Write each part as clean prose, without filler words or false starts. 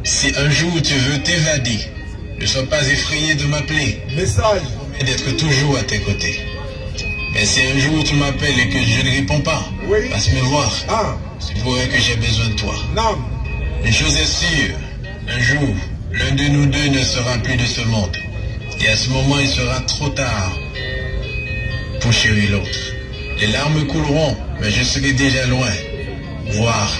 Si un jour tu veux t'évader, ne sois pas effrayé de m'appeler. Message. Et d'être toujours à tes côtés. Mais si un jour tu m'appelles et que je ne réponds pas, oui. passe me voir. Ah. C'est pour que j'ai besoin de toi. Non. Une chose est sûre, un jour, l'un de nous deux ne sera plus de ce monde. Et à ce moment, il sera trop tard pour chérir l'autre. Les larmes couleront, mais je serai déjà loin, voire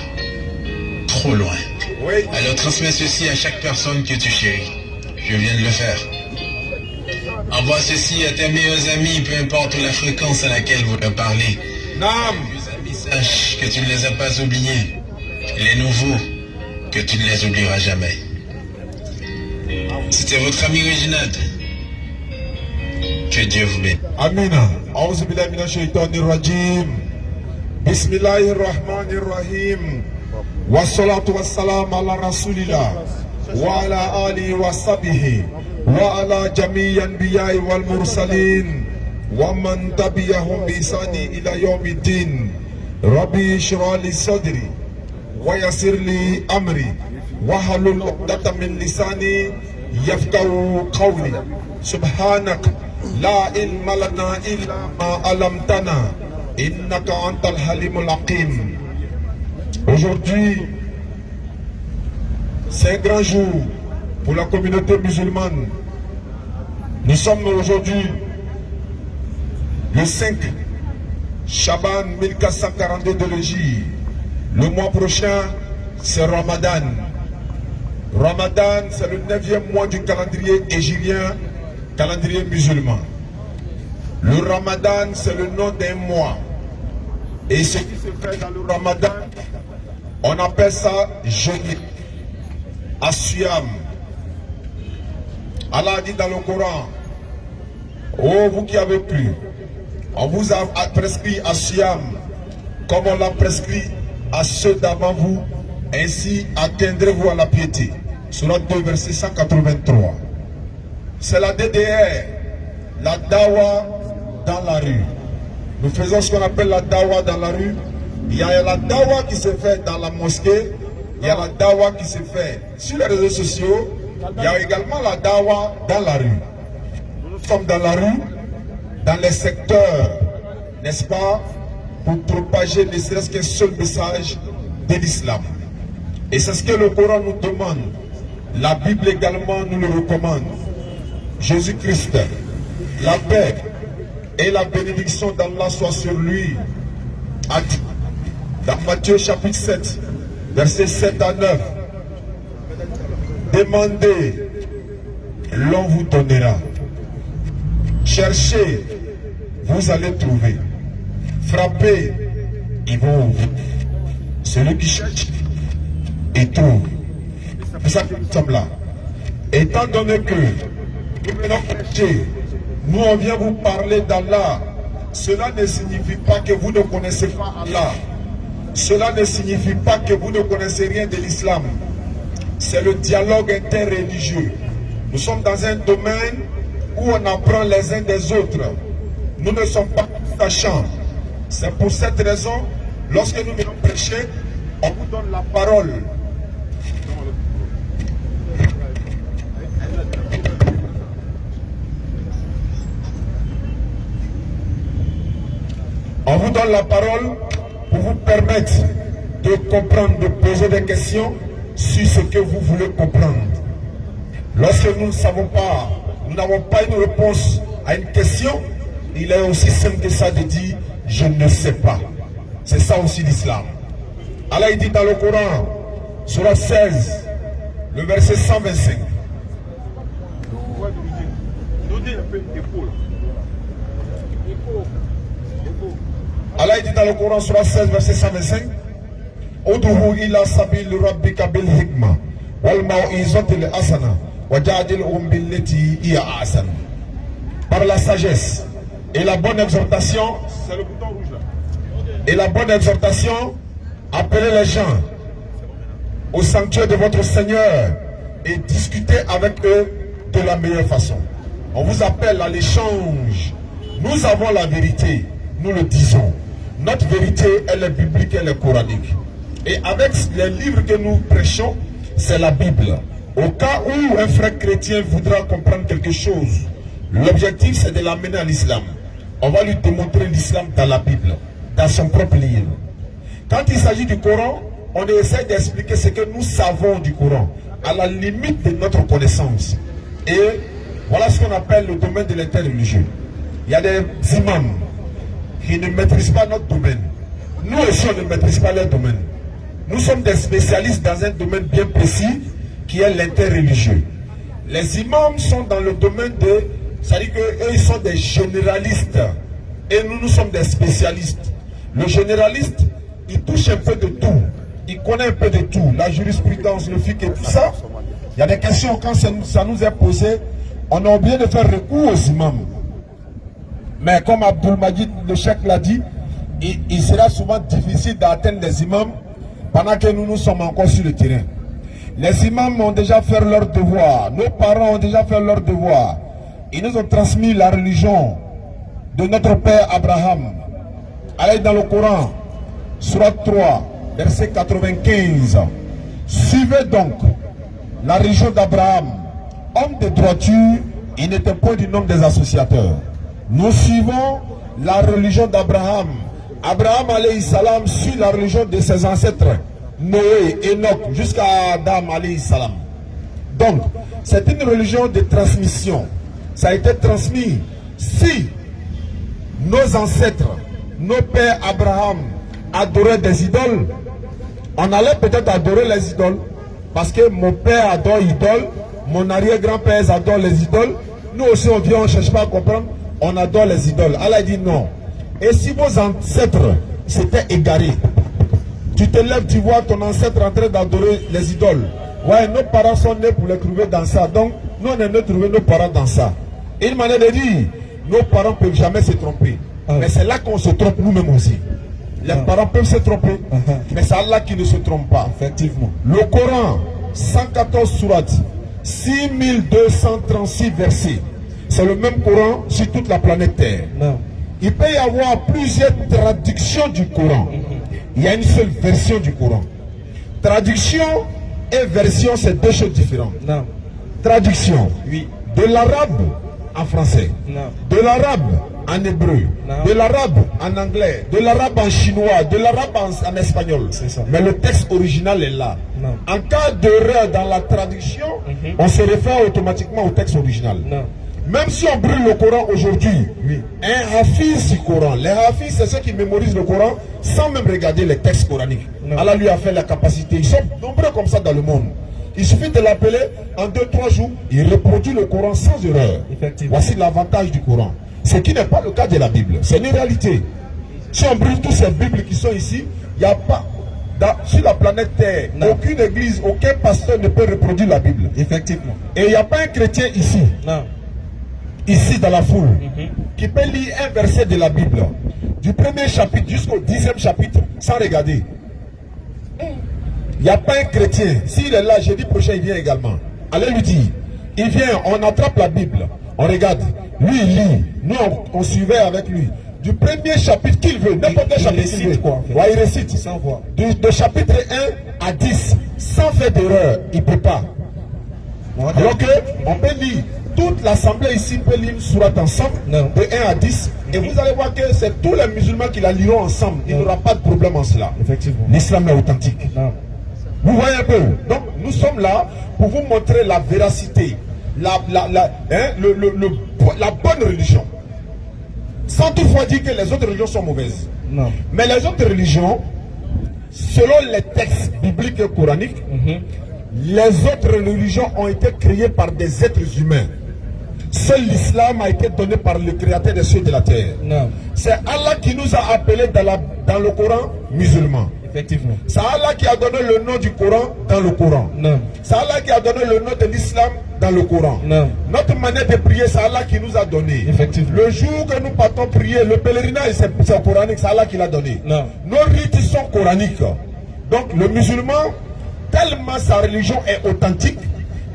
trop loin. Oui. Alors transmets ceci à chaque personne que tu chéris. Je viens de le faire. Envoie ceci à tes meilleurs amis, peu importe la fréquence à laquelle vous leur parlez. Non. Les amis sachent que tu ne les as pas oubliés. Et les nouveaux, que tu ne les oublieras jamais. C'était votre ami Reginald. Que Dieu vous bénisse. Amina. A'udhu billahi minash shaitanir rajim. Bismillahirrahmanirrahim. Wassalatu wassalam ala rasulillah. Wa ala alihi wa sahbihi. Wa ala jami'i anbiya'i wal mursalin. Wa man tabi'ahum bi ihsani ila yawmiddin. Rabbi shrah li sadri. Wa yassir li amri. Wahlul 'uqdatam min lisani yafqahu qawli. Subhanak la ilma lana illa ma 'allamtana innaka antal halimul hakim. Aujourd'hui, c'est un grand jour pour la communauté musulmane. Nous sommes aujourd'hui le 5 Shaban 1442 de l'Égypte. Le mois prochain, c'est Ramadan. Ramadan, c'est le 9e mois du calendrier égyptien, calendrier musulman. Le Ramadan, c'est le nom d'un mois. Et ce qui se fait dans le Ramadan, on appelle ça jeûner. Asiyam. Allah dit dans le Coran, oh vous qui avez plu, on vous a prescrit Asiyam, comme on l'a prescrit à ceux d'avant vous, ainsi atteindrez-vous à la piété. Surat 2, verset 183. C'est la DDR, la dawa dans la rue. Nous faisons ce qu'on appelle la dawa dans la rue. Il y a la dawa qui se fait dans la mosquée, il y a la dawa qui se fait sur les réseaux sociaux, il y a également la dawa dans la rue. Nous sommes dans la rue, dans les secteurs, n'est-ce pas, pour propager ne serait-ce qu'un seul message de l'islam. Et c'est ce que le Coran nous demande. La Bible également nous le recommande. Jésus-Christ, la paix et la bénédiction d'Allah soit sur lui, a dit dans Matthieu chapitre 7, versets 7 à 9, demandez, l'on vous donnera. Cherchez, vous allez trouver. Frappez, ils vont ouvrir. Celui qui cherche, il trouve. C'est pour ça que nous sommes là. Étant donné que nous venons prêcher, nous on vient vous parler d'Allah, cela ne signifie pas que vous ne connaissez pas Allah. Cela ne signifie pas que vous ne connaissez rien de l'islam. C'est le dialogue interreligieux. Nous sommes dans un domaine où on apprend les uns des autres. Nous ne sommes pas sachants. C'est pour cette raison, lorsque nous venons prêcher, on vous donne la parole. On vous donne la parole pour vous permettre de comprendre, de poser des questions sur ce que vous voulez comprendre. Lorsque nous ne savons pas, nous n'avons pas une réponse à une question, il est aussi simple que ça de dire « je ne sais pas ». C'est ça aussi l'islam. Allah il dit dans le Coran, Surah 16, le verset 125. Allah dit dans le Coran, Surah 16, verset 125, Ud'u ila sabil rabbika bil hikma wal mau'izati al hasana wajadilhum billati hiya ahsan. Par la sagesse et la bonne exhortation, c'est le bouton rouge là. Et la bonne exhortation, appelez les gens au sanctuaire de votre Seigneur et discutez avec eux de la meilleure façon. On vous appelle à l'échange. Nous avons la vérité, nous le disons. Notre vérité, elle est biblique, elle est coranique. Et avec les livres que nous prêchons, c'est la Bible. Au cas où un frère chrétien voudra comprendre quelque chose, l'objectif c'est de l'amener à l'islam. On va lui démontrer l'islam dans la Bible, dans son propre livre. Quand il s'agit du Coran, on essaie d'expliquer ce que nous savons du Coran, à la limite de notre connaissance. Et voilà ce qu'on appelle le domaine de l'interreligieux. Il y a des imams qui ne maîtrisent pas notre domaine. Nous aussi, on ne maîtrise pas leur domaine. Nous sommes des spécialistes dans un domaine bien précis qui est l'interreligieux. Les imams sont dans le domaine de... C'est-à-dire qu'eux, ils sont des généralistes. Et nous sommes des spécialistes. Le généraliste, il touche un peu de tout. Il connaît un peu de tout. La jurisprudence, le fiqh et tout ça. Il y a des questions, quand ça nous est posé, on a oublié de faire recours aux imams. Mais comme Abdul Majid le Cheikh l'a dit, il sera souvent difficile d'atteindre les imams pendant que nous sommes encore sur le terrain. Les imams ont déjà fait leur devoir. Nos parents ont déjà fait leur devoir. Ils nous ont transmis la religion de notre père Abraham. Allez dans le Coran, Surat 3, verset 95. Suivez donc la religion d'Abraham. Homme de droiture, il n'était point du nombre des associateurs. Nous suivons la religion d'Abraham. Abraham alayhi salam suit la religion de ses ancêtres, Noé, Enoch, jusqu'à Adam alayhi salam. Donc, c'est une religion de transmission. Ça a été transmis. Si nos ancêtres, nos pères Abraham adoraient des idoles, on allait peut-être adorer les idoles. Parce que mon père adore les idoles, mon arrière-grand-père adore les idoles. Nous aussi on vient, on ne cherche pas à comprendre, on adore les idoles. Allah dit non. Et si vos ancêtres s'étaient égarés, tu te lèves, tu vois ton ancêtre en train d'adorer les idoles. Ouais, nos parents sont nés pour les trouver dans ça. Donc, nous on est nés trouver nos parents dans ça. Et une manière de dire, nos parents ne peuvent jamais se tromper. Mais c'est là qu'on se trompe nous-mêmes aussi. Les parents peuvent se tromper, mais c'est Allah qui ne se trompe pas. Effectivement. Le Coran, 114 sourates, 6236 versets. C'est le même Coran sur toute la planète Terre. Non. Il peut y avoir plusieurs traductions du Coran. Il y a une seule version du Coran. Traduction et version, c'est deux choses différentes. Non. Traduction, Oui. de l'arabe en français, Non. de l'arabe en hébreu, Non. de l'arabe en anglais, de l'arabe en chinois, de l'arabe en espagnol. C'est ça. Mais le texte original est là. Non. En cas d'erreur dans la traduction, on se réfère automatiquement au texte original. Non. Même si on brûle le Coran aujourd'hui, Oui. un hafiz du Coran, les hafiz c'est ceux qui mémorisent le Coran sans même regarder les textes coraniques. Non. Allah lui a fait la capacité. Ils sont nombreux comme ça dans le monde. Il suffit de l'appeler, en 2-3 jours, il reproduit le Coran sans erreur. Effectivement. Voici l'avantage du Coran. Ce qui n'est pas le cas de la Bible. C'est une réalité. Si on brûle toutes ces Bibles qui sont ici, il n'y a pas, sur la planète Terre, Non. aucune église, aucun pasteur ne peut reproduire la Bible. Effectivement. Et il n'y a pas un chrétien ici, Non. ici dans la foule, qui peut lire un verset de la Bible, du premier chapitre jusqu'au 10e chapitre, sans regarder. Il n'y a pas un chrétien. S'il est là, jeudi prochain, il vient également. Allez lui dire. Il vient, on attrape la Bible, on regarde. Lui, il lit. Nous, on suivait avec lui. Du premier chapitre qu'il veut, n'importe quel chapitre qu'il veut. Quoi, en fait. Ouais, il récite. Sans voix. De chapitre 1 à 10, sans faire d'erreur, il ne peut pas. Alors qu'on peut lire, toute l'assemblée ici peut lire une sourate ensemble, Non. de 1 à 10, et vous allez voir que c'est tous les musulmans qui la liront ensemble. Il n'y aura pas de problème en cela. Effectivement. L'islam est authentique. Non. Vous voyez un peu. Donc nous sommes là pour vous montrer la véracité, la bonne religion. Sans toutefois dire que les autres religions sont mauvaises. Non. Mais les autres religions, selon les textes bibliques et coraniques, les autres religions ont été créées par des êtres humains. Seul l'islam a été donné par le créateur des cieux et de la terre. Non. C'est Allah qui nous a appelés dans le Coran musulmans. Effectivement. C'est Allah qui a donné le nom du Coran dans le Coran. Non. C'est Allah qui a donné le nom de l'islam dans le Coran. Non. Notre manière de prier, c'est Allah qui nous a donné. Effectivement. Le jour que nous partons prier, le pèlerinage, c'est coranique, c'est Allah qui l'a donné. Non. Nos rites sont coraniques. Donc le musulman, tellement sa religion est authentique,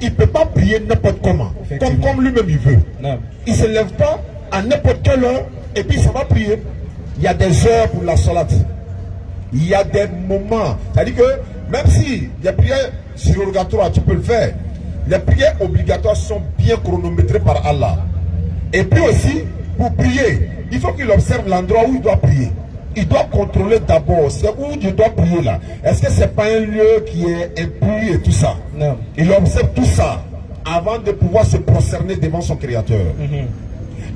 il ne peut pas prier n'importe comment, comme lui-même il veut. Non. Il ne se lève pas à n'importe quelle heure et puis ça va prier. Il y a des heures pour la salat. Il y a des moments. C'est-à-dire que même si des prières surrogatoire, tu peux le faire. Les prières obligatoires sont bien chronométrées par Allah. Et puis aussi, pour prier, il faut qu'il observe l'endroit où il doit prier. Il doit contrôler d'abord, c'est où je dois prier là. Est-ce que c'est pas un lieu qui est impur et tout ça? Non. Il observe tout ça avant de pouvoir se prosterner devant son Créateur.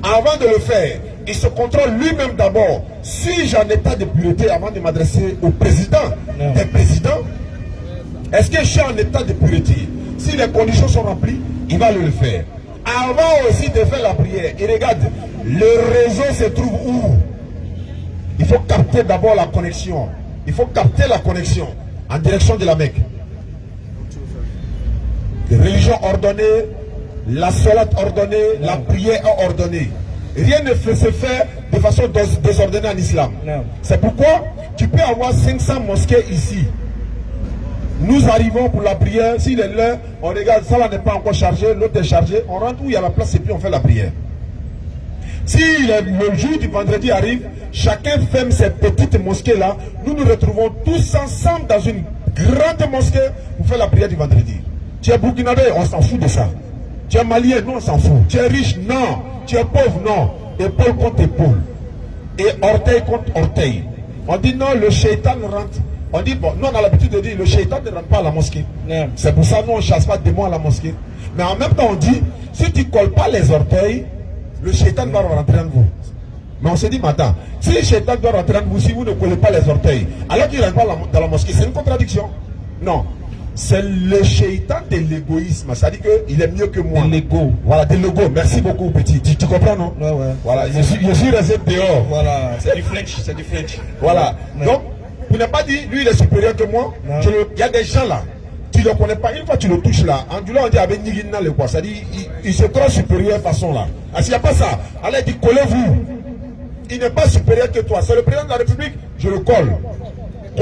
Avant de le faire, il se contrôle lui-même d'abord. Suis-je en état de pureté avant de m'adresser au président des présidents? Est-ce que je suis en état de pureté? Si les conditions sont remplies, il va le faire. Avant aussi de faire la prière, et regarde, le réseau se trouve où? Il faut capter d'abord la connexion. Il faut capter la connexion en direction de la Mecque. Les religions ordonnées, la salat ordonnée, la prière ordonnée. Rien ne se fait de façon désordonnée en islam. C'est pourquoi tu peux avoir 500 mosquées ici. Nous arrivons pour la prière, s'il est l'heure, on regarde, ça là n'est pas encore chargé, l'autre est chargé, on rentre où il y a la place et puis on fait la prière. Si le jour du vendredi arrive, chacun ferme ses petites mosquées là, nous nous retrouvons tous ensemble dans une grande mosquée pour faire la prière du vendredi. Tu es burkinabé, on s'en fout de ça. Tu es malien, non, on s'en fout. Tu es riche, non. Tu es pauvre, non. Épaule contre épaule. Et orteil contre orteil. On dit non, le shaitan rentre. On dit, bon, nous on a l'habitude de dire, le shaitan ne rentre pas à la mosquée. C'est pour ça que nous on ne chasse pas de démons à la mosquée. Mais en même temps on dit, si tu ne colles pas les orteils, le shaitan va rentrer en vous. Mais on se dit, maintenant, si le shaitan doit rentrer en vous, si vous ne collez pas les orteils, alors qu'il ne rentre pas dans la mosquée, c'est une contradiction. Non. C'est le shaitan de l'égoïsme. C'est-à-dire qu'il est mieux que moi. De l'ego. Voilà, de l'ego. Merci beaucoup, petit. Tu comprends, non? Ouais, ouais. Voilà, je suis resté dehors. Voilà, c'est du French, c'est du French. Voilà. Ouais. Donc, vous n'avez pas dit, lui, il est supérieur que moi. Il y a des gens là, tu ne le connais pas. Une fois tu le touches là, en Dula, on dit avec Nigina le quoi. C'est-à-dire, il se croit supérieur façon là. Ah, s'il n'y a pas ça, allez, il dit, collez-vous. Il n'est pas supérieur que toi. C'est le président de la République, je le colle.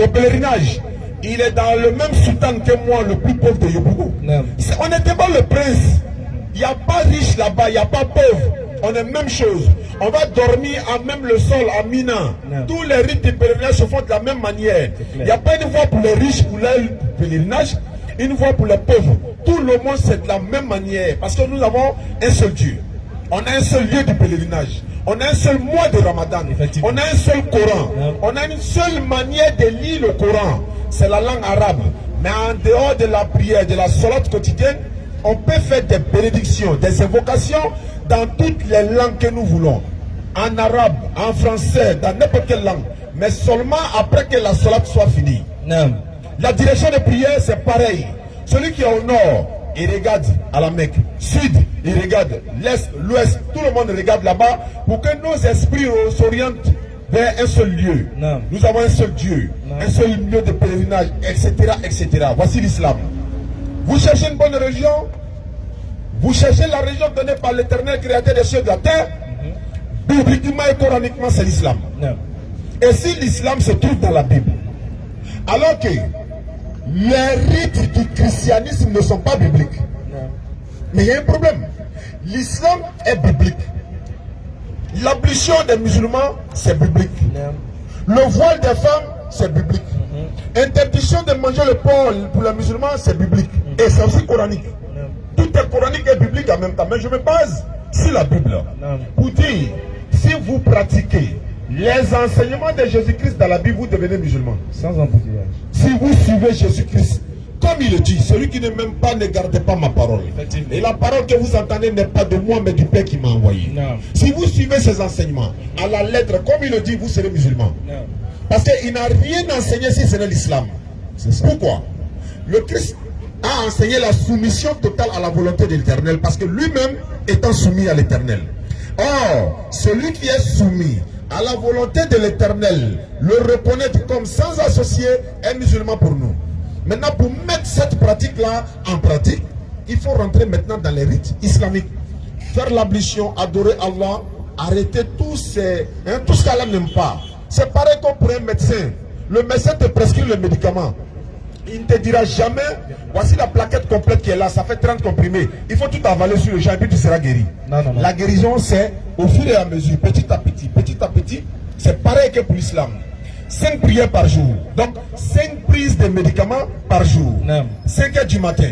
Au pèlerinage. Il est dans le même sultan que moi, le plus pauvre de Yopougon. On n'était pas le prince. Il n'y a pas riche là-bas, il n'y a pas pauvre. On est même chose. On va dormir à même le sol, à Mina. Tous les rites de pèlerinage se font de la même manière. Il n'y a pas une voie pour les riches pour le pèlerinage, une voie pour les pauvres. Tout le monde c'est de la même manière. Parce que nous avons un seul Dieu. On a un seul lieu de pèlerinage. On a un seul mois de Ramadan. On a un seul Coran. On a une seule manière de lire le Coran. C'est la langue arabe. Mais en dehors de la prière, de la salade quotidienne, on peut faire des bénédictions, des invocations dans toutes les langues que nous voulons. En arabe, en français, dans n'importe quelle langue. Mais seulement après que la salade soit finie. La direction de prière, c'est pareil. Celui qui est au nord, il regarde à la Mecque. Sud, il regarde l'est, l'ouest. Tout le monde regarde là-bas pour que nos esprits s'orientent vers un seul lieu. Nous avons un seul Dieu, un seul lieu de pèlerinage, etc., etc. Voici l'islam. Vous cherchez une bonne religion, vous cherchez la religion donnée par l'Éternel, créateur des cieux et de la terre. Bibliquement et coraniquement, c'est l'islam. Et si l'islam se trouve dans la Bible, alors que les rites du christianisme ne sont pas bibliques, mais il y a un problème. L'islam est biblique. L'ablution des musulmans, c'est biblique. Le voile des femmes, c'est biblique. Interdiction de manger le porc pour les musulmans, c'est biblique. Et c'est aussi coranique. Tout est coranique et biblique en même temps. Mais je me base sur la Bible pour dire, si vous pratiquez les enseignements de Jésus-Christ dans la Bible, vous devenez musulman. Sans embouteillage. Si vous suivez Jésus-Christ, comme il le dit, celui qui ne m'aime pas ne garde pas ma parole. Et la parole que vous entendez n'est pas de moi, mais du Père qui m'a envoyé. Si vous suivez ces enseignements à la lettre, comme il le dit, vous serez musulman. Parce qu'il n'a rien enseigné si ce n'est l'islam. Pourquoi? Le Christ a enseigné la soumission totale à la volonté de l'Éternel, parce que lui-même étant soumis à l'Éternel. Or, celui qui est soumis à la volonté de l'Éternel, le reconnaître comme sans associé, est musulman pour nous. Maintenant, pour mettre cette pratique-là en pratique, il faut rentrer maintenant dans les rites islamiques. Faire l'ablution, adorer Allah, arrêter tout ce qu'Allah n'aime pas. C'est pareil comme pour un médecin. Le médecin te prescrit le médicament. Il ne te dira jamais, voici la plaquette complète qui est là, ça fait 30 comprimés. Il faut tout avaler sur le champ et puis tu seras guéri. La guérison, c'est au fur et à mesure, petit à petit, petit à petit. C'est pareil que pour l'islam. 5 prières par jour. Donc 5 prises de médicaments par jour. 5 heures du matin,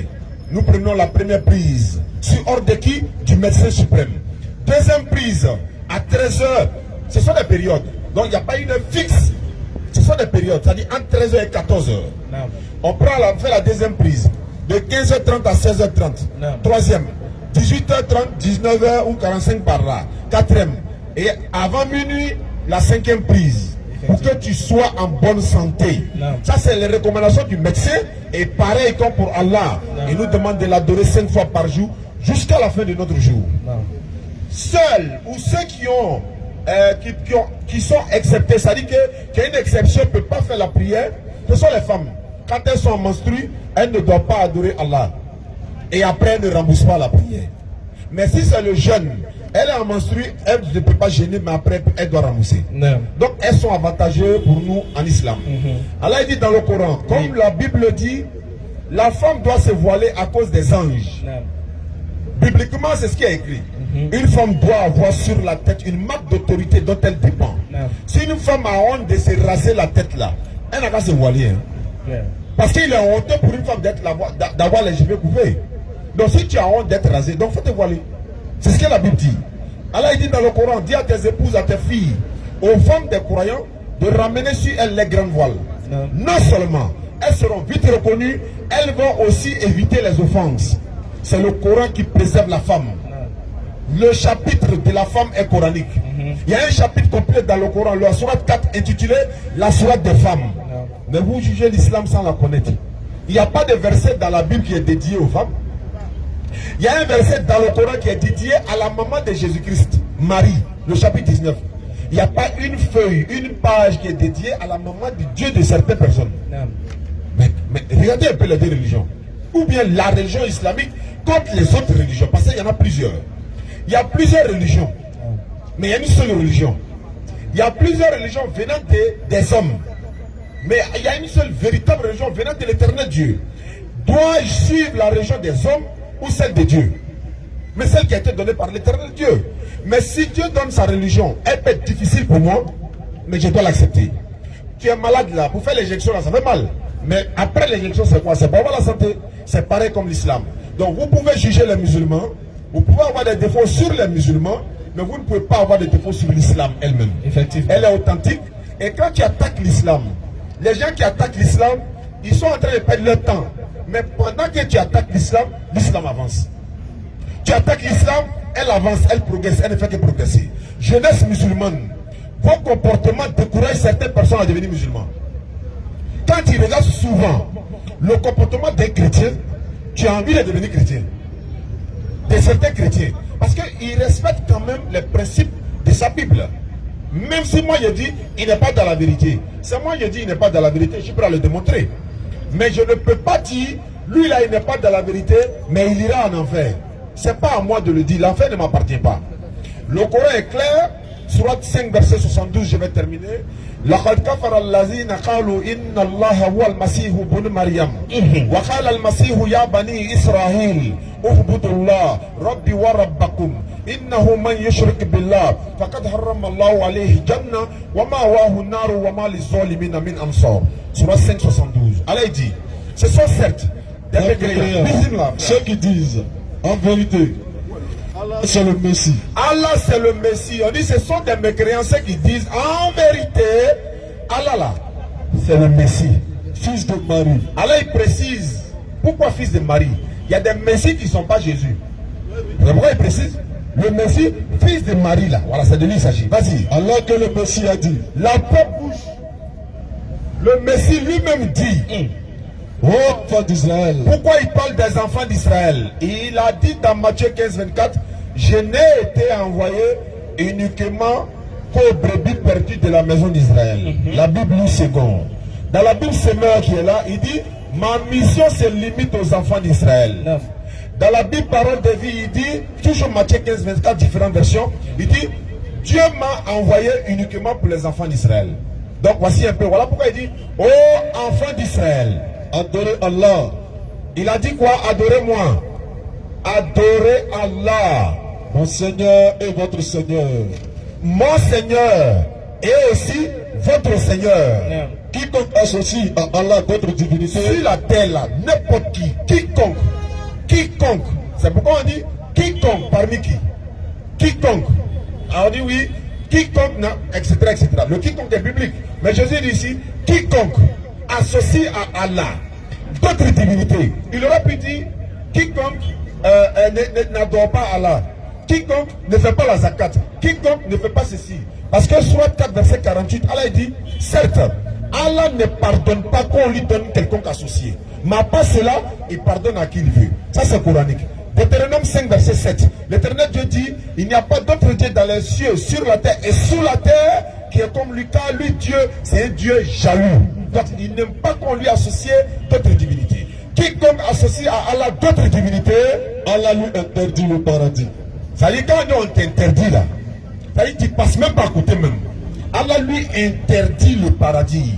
nous prenons la première prise. Sur ordre de qui? Du médecin suprême. Deuxième prise, à 13 heures. Ce sont des périodes. Donc il n'y a pas une fixe. Ce sont des périodes. C'est-à-dire entre 13 heures et 14 heures. On fait la deuxième prise. De 15h30 à 16h30. Troisième, 18h30, 19h ou 45 par là. Quatrième. Et avant minuit, la cinquième prise. Pour que tu sois en bonne santé. Ça, c'est les recommandations du médecin. Et pareil comme pour Allah. Il nous demande de l'adorer 5 fois par jour jusqu'à la fin de notre jour. Seuls ou ceux qui sont exceptés, c'est-à-dire qu'il y a une exception, ne peut pas faire la prière, ce sont les femmes. Quand elles sont menstruées, elles ne doivent pas adorer Allah. Et après, elles ne remboursent pas la prière. Mais si c'est le jeune, elle est en menstruée, elle ne peut pas gêner, mais après, elle doit rembourser. Donc, elles sont avantageuses pour nous en islam. Allah dit dans le Coran, comme la Bible dit, la femme doit se voiler à cause des anges. Bibliquement, c'est ce qui est écrit. Une femme doit avoir sur la tête une marque d'autorité dont elle dépend. Si une femme a honte de se raser la tête là, elle n'a qu'à se voiler. Parce qu'il est honteux pour une femme d'avoir les cheveux couverts. Donc si tu as honte d'être rasé, donc il faut te voiler. C'est ce que la Bible dit. Allah dit dans le Coran, dis à tes épouses, à tes filles, aux femmes des croyants, de ramener sur elles les grands voiles. Non seulement, elles seront vite reconnues, elles vont aussi éviter les offenses. C'est le Coran qui préserve la femme. Le chapitre de la femme est coranique. Il y a un chapitre complet dans le Coran, la sourate 4, intitulé la sourate des femmes. Mais vous jugez l'islam sans la connaître. Il n'y a pas de verset dans la Bible qui est dédié aux femmes. Il y a un verset dans le Coran qui est dédié à la maman de Jésus-Christ, Marie, le chapitre 19. Il n'y a pas une feuille, une page qui est dédiée à la maman de Dieu de certaines personnes. Mais regardez un peu les deux religions. Ou bien la religion islamique contre les autres religions. Parce qu'il y en a plusieurs. Il y a plusieurs religions. Mais il y a une seule religion. Il y a plusieurs religions venant des hommes. Mais il y a une seule véritable religion venant de l'éternel Dieu. Dois-je suivre la religion des hommes ou celle de Dieu? Mais celle qui a été donnée par l'éternel Dieu. Mais si Dieu donne sa religion, elle peut être difficile pour moi, mais je dois l'accepter. Tu es malade là, pour faire l'injection là, ça fait mal. Mais après l'injection, c'est quoi? C'est pour avoir la santé. C'est pareil comme l'islam. Donc vous pouvez juger les musulmans, vous pouvez avoir des défauts sur les musulmans, mais vous ne pouvez pas avoir des défauts sur l'islam elle-même. Effectivement. Elle est authentique. Et quand tu attaques l'islam, les gens qui attaquent l'islam, ils sont en train de perdre leur temps. Mais pendant que tu attaques l'islam, l'islam avance. Tu attaques l'islam, elle avance, elle progresse, elle ne fait que progresser. Jeunesse musulmane, vos comportements découragent certaines personnes à devenir musulmans. Quand tu regardes souvent le comportement des chrétiens, tu as envie de devenir chrétien. De certains chrétiens. Parce qu'ils respectent quand même les principes de sa Bible. Même si moi je dis, il n'est pas dans la vérité. C'est moi je dis, il n'est pas dans la vérité, je suis prêt à le démontrer. Mais je ne peux pas dire, lui là, il n'est pas dans la vérité, mais il ira en enfer. Ce n'est pas à moi de le dire, l'enfer ne m'appartient pas. Le Coran est clair, Sourate 5, verset 72, je vais terminer. لقد كفر الذين قالوا إن الله هو المسيح ابن مريم وقال المسيح يا بني إسرائيل اعبدوا الله ربي وربكم إنه من يشرك بالله فقد حرم الله عليه الجنة ومأواه النار وما للظالمين من أنصار. Sourate 5, 72. Allah dit, ce sont certes des mécréants, ceux qui disent en vérité Allah c'est le Messie. Allah c'est le Messie. On dit ce sont des mécréants ceux qui disent en vérité Allah là c'est le Messie, fils de Marie. Allah il précise pourquoi fils de Marie. Il y a des Messies qui ne sont pas Jésus. Pourquoi il précise? Le Messie, fils de Marie là. Voilà, c'est de lui il s'agit. Vas-y. Allah que le Messie a dit. La propre bouche. Le Messie lui-même dit. Oh, enfants d'Israël. Pourquoi il parle des enfants d'Israël? Il a dit dans Matthieu 15, 24, je n'ai été envoyé uniquement qu'aux brebis perdues de la maison d'Israël. La Bible lit second. Dans la Bible Semeur qui est là, il dit, ma mission se limite aux enfants d'Israël. Dans la Bible Parole de vie, il dit, toujours Matthieu 15, 24, différentes versions, il dit, Dieu m'a envoyé uniquement pour les enfants d'Israël. Donc voici un peu, voilà pourquoi il dit, oh enfants d'Israël, adorez Allah. Il a dit quoi? Adorez-moi. Adorez Allah. Mon Seigneur et votre Seigneur. Mon Seigneur et aussi votre Seigneur. Quiconque associe à Allah d'autres divinités, Sur la terre là, n'importe qui, quiconque, c'est pourquoi on dit quiconque, parmi qui? Quiconque. Alors on dit oui, quiconque, non, etc., etc. Le quiconque est biblique. Mais Jésus dit ici, quiconque associe à Allah d'autres divinités. Il aurait pu dire, quiconque n'adore pas Allah. Quiconque ne fait pas la zakat. Quiconque ne fait pas ceci. Parce que soit 4 verset 48, Allah dit, certes, Allah ne pardonne pas qu'on lui donne quelconque associé. Mais pas cela, il pardonne à qui il veut. Ça c'est coranique. Deutéronome 5 verset 7. L'Éternel Dieu dit, il n'y a pas d'autre Dieu dans les cieux, sur la terre et sous la terre qui est comme lui, car lui Dieu, c'est un Dieu jaloux. Donc il n'aime pas qu'on lui associe d'autres divinités. Quiconque associe à Allah d'autres divinités, Allah lui interdit le paradis. ça dit quand on t'interdit là, ça dit tu passes même pas à côté même. Allah lui interdit le paradis.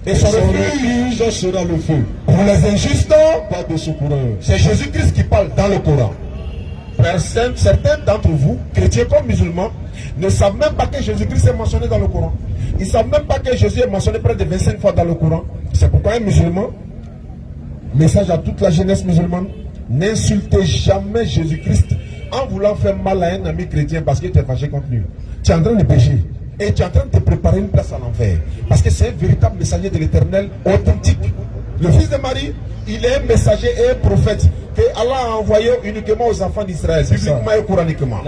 Et son refuge sera le feu. pour les injustes, Pas de secoureur. c'est Jésus-Christ qui parle dans le Coran. Certains d'entre vous, chrétiens comme musulmans, ne savent même pas que Jésus-Christ est mentionné dans le Coran. Ils ne savent même pas que Jésus est mentionné près de 25 fois dans le Coran. C'est pourquoi un musulman, message à toute la jeunesse musulmane, n'insultez jamais Jésus-Christ en voulant faire mal à un ami chrétien parce que tu es fâché contre lui. Tu es en train de pécher. Et tu es en train de te préparer une place à l'enfer. Parce que c'est un véritable messager de l'Éternel authentique. Le fils de Marie, il est un messager et un prophète que Allah a envoyé uniquement aux enfants d'Israël, bibliquement et coraniquement.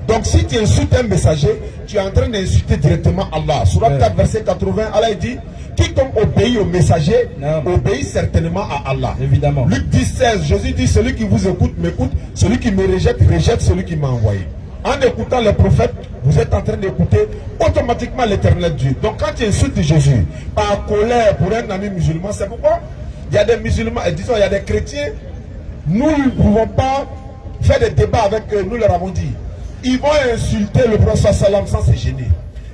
Donc si tu insultes un messager, tu es en train d'insulter directement Allah. Surat 4 verset 80, Allah dit, quiconque obéit au messager, obéit certainement à Allah. Évidemment. Luc 10, 16, Jésus dit, celui qui vous écoute, m'écoute, celui qui me rejette, rejette celui qui m'a envoyé. En écoutant les prophètes, vous êtes en train d'écouter automatiquement l'Éternel Dieu. Donc quand tu insultes Jésus par colère pour un ami musulman, c'est pourquoi il y a des musulmans, disons il y a des chrétiens, nous ne pouvons pas faire des débats avec eux, nous leur avons dit. Ils vont insulter le prophète sallam sans se gêner.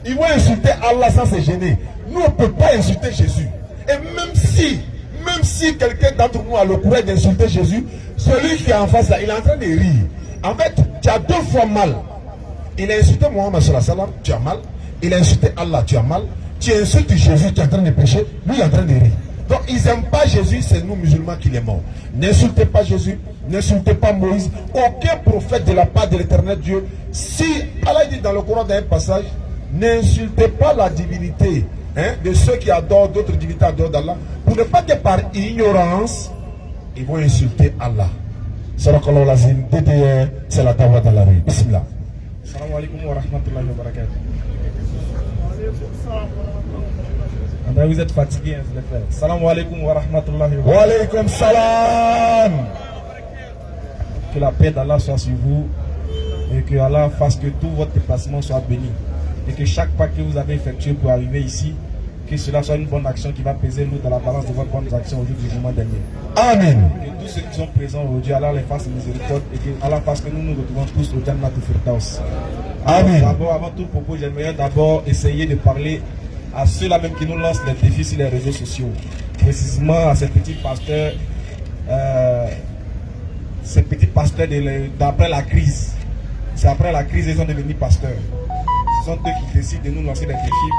Ils vont insulter Allah sans se gêner. Nous on ne peut pas insulter Jésus. Et même si quelqu'un d'entre nous a le courage d'insulter Jésus, celui qui est en face là, il est en train de rire. En fait, tu as deux fois mal. Il a insulté Mohammed sallallahu alayhi wa sallam, tu as mal. Il a insulté Allah, tu as mal. Tu insultes Jésus, tu es en train de pécher, lui il est en train de rire. Donc ils n'aiment pas Jésus, c'est nous musulmans qui l'aimons. N'insultez pas Jésus, n'insultez pas Moïse, aucun prophète de la part de l'Éternel Dieu. Si Allah dit dans le Coran d'un passage, n'insultez pas la divinité de ceux qui adorent d'autres divinités en dehors d'Allah, pour ne pas que par ignorance, ils vont insulter Allah. Sarakallahu lazim, DDR, c'est la tawra dans la rue. Bismillah. Salam alaikum wa rahmatullahi wa barakatuh. Vous êtes fatigué, hein, les frères. Salam alaikum wa rahmatullahi wa barakatuh. Wa alaikum salam. Que la paix d'Allah soit sur vous et que Allah fasse que tout votre déplacement soit béni. Et que chaque pas que vous avez effectué pour arriver ici, que cela soit une bonne action qui va peser lourd dans la balance de votre bonne action au jour du jugement dernier. Amen. Que tous ceux qui sont présents aujourd'hui, Allah les fasse miséricorde et que Allah fasse que nous nous retrouvons tous au Jannat al-Firdaus. Amen. D'abord, avant tout propos, j'aimerais d'abord essayer de parler à ceux-là même qui nous lancent des défis sur les réseaux sociaux. Précisément à ces petits pasteurs, d'après la crise. C'est après la crise qu'ils sont devenus pasteurs. Ce sont eux qui décident de nous lancer des défis.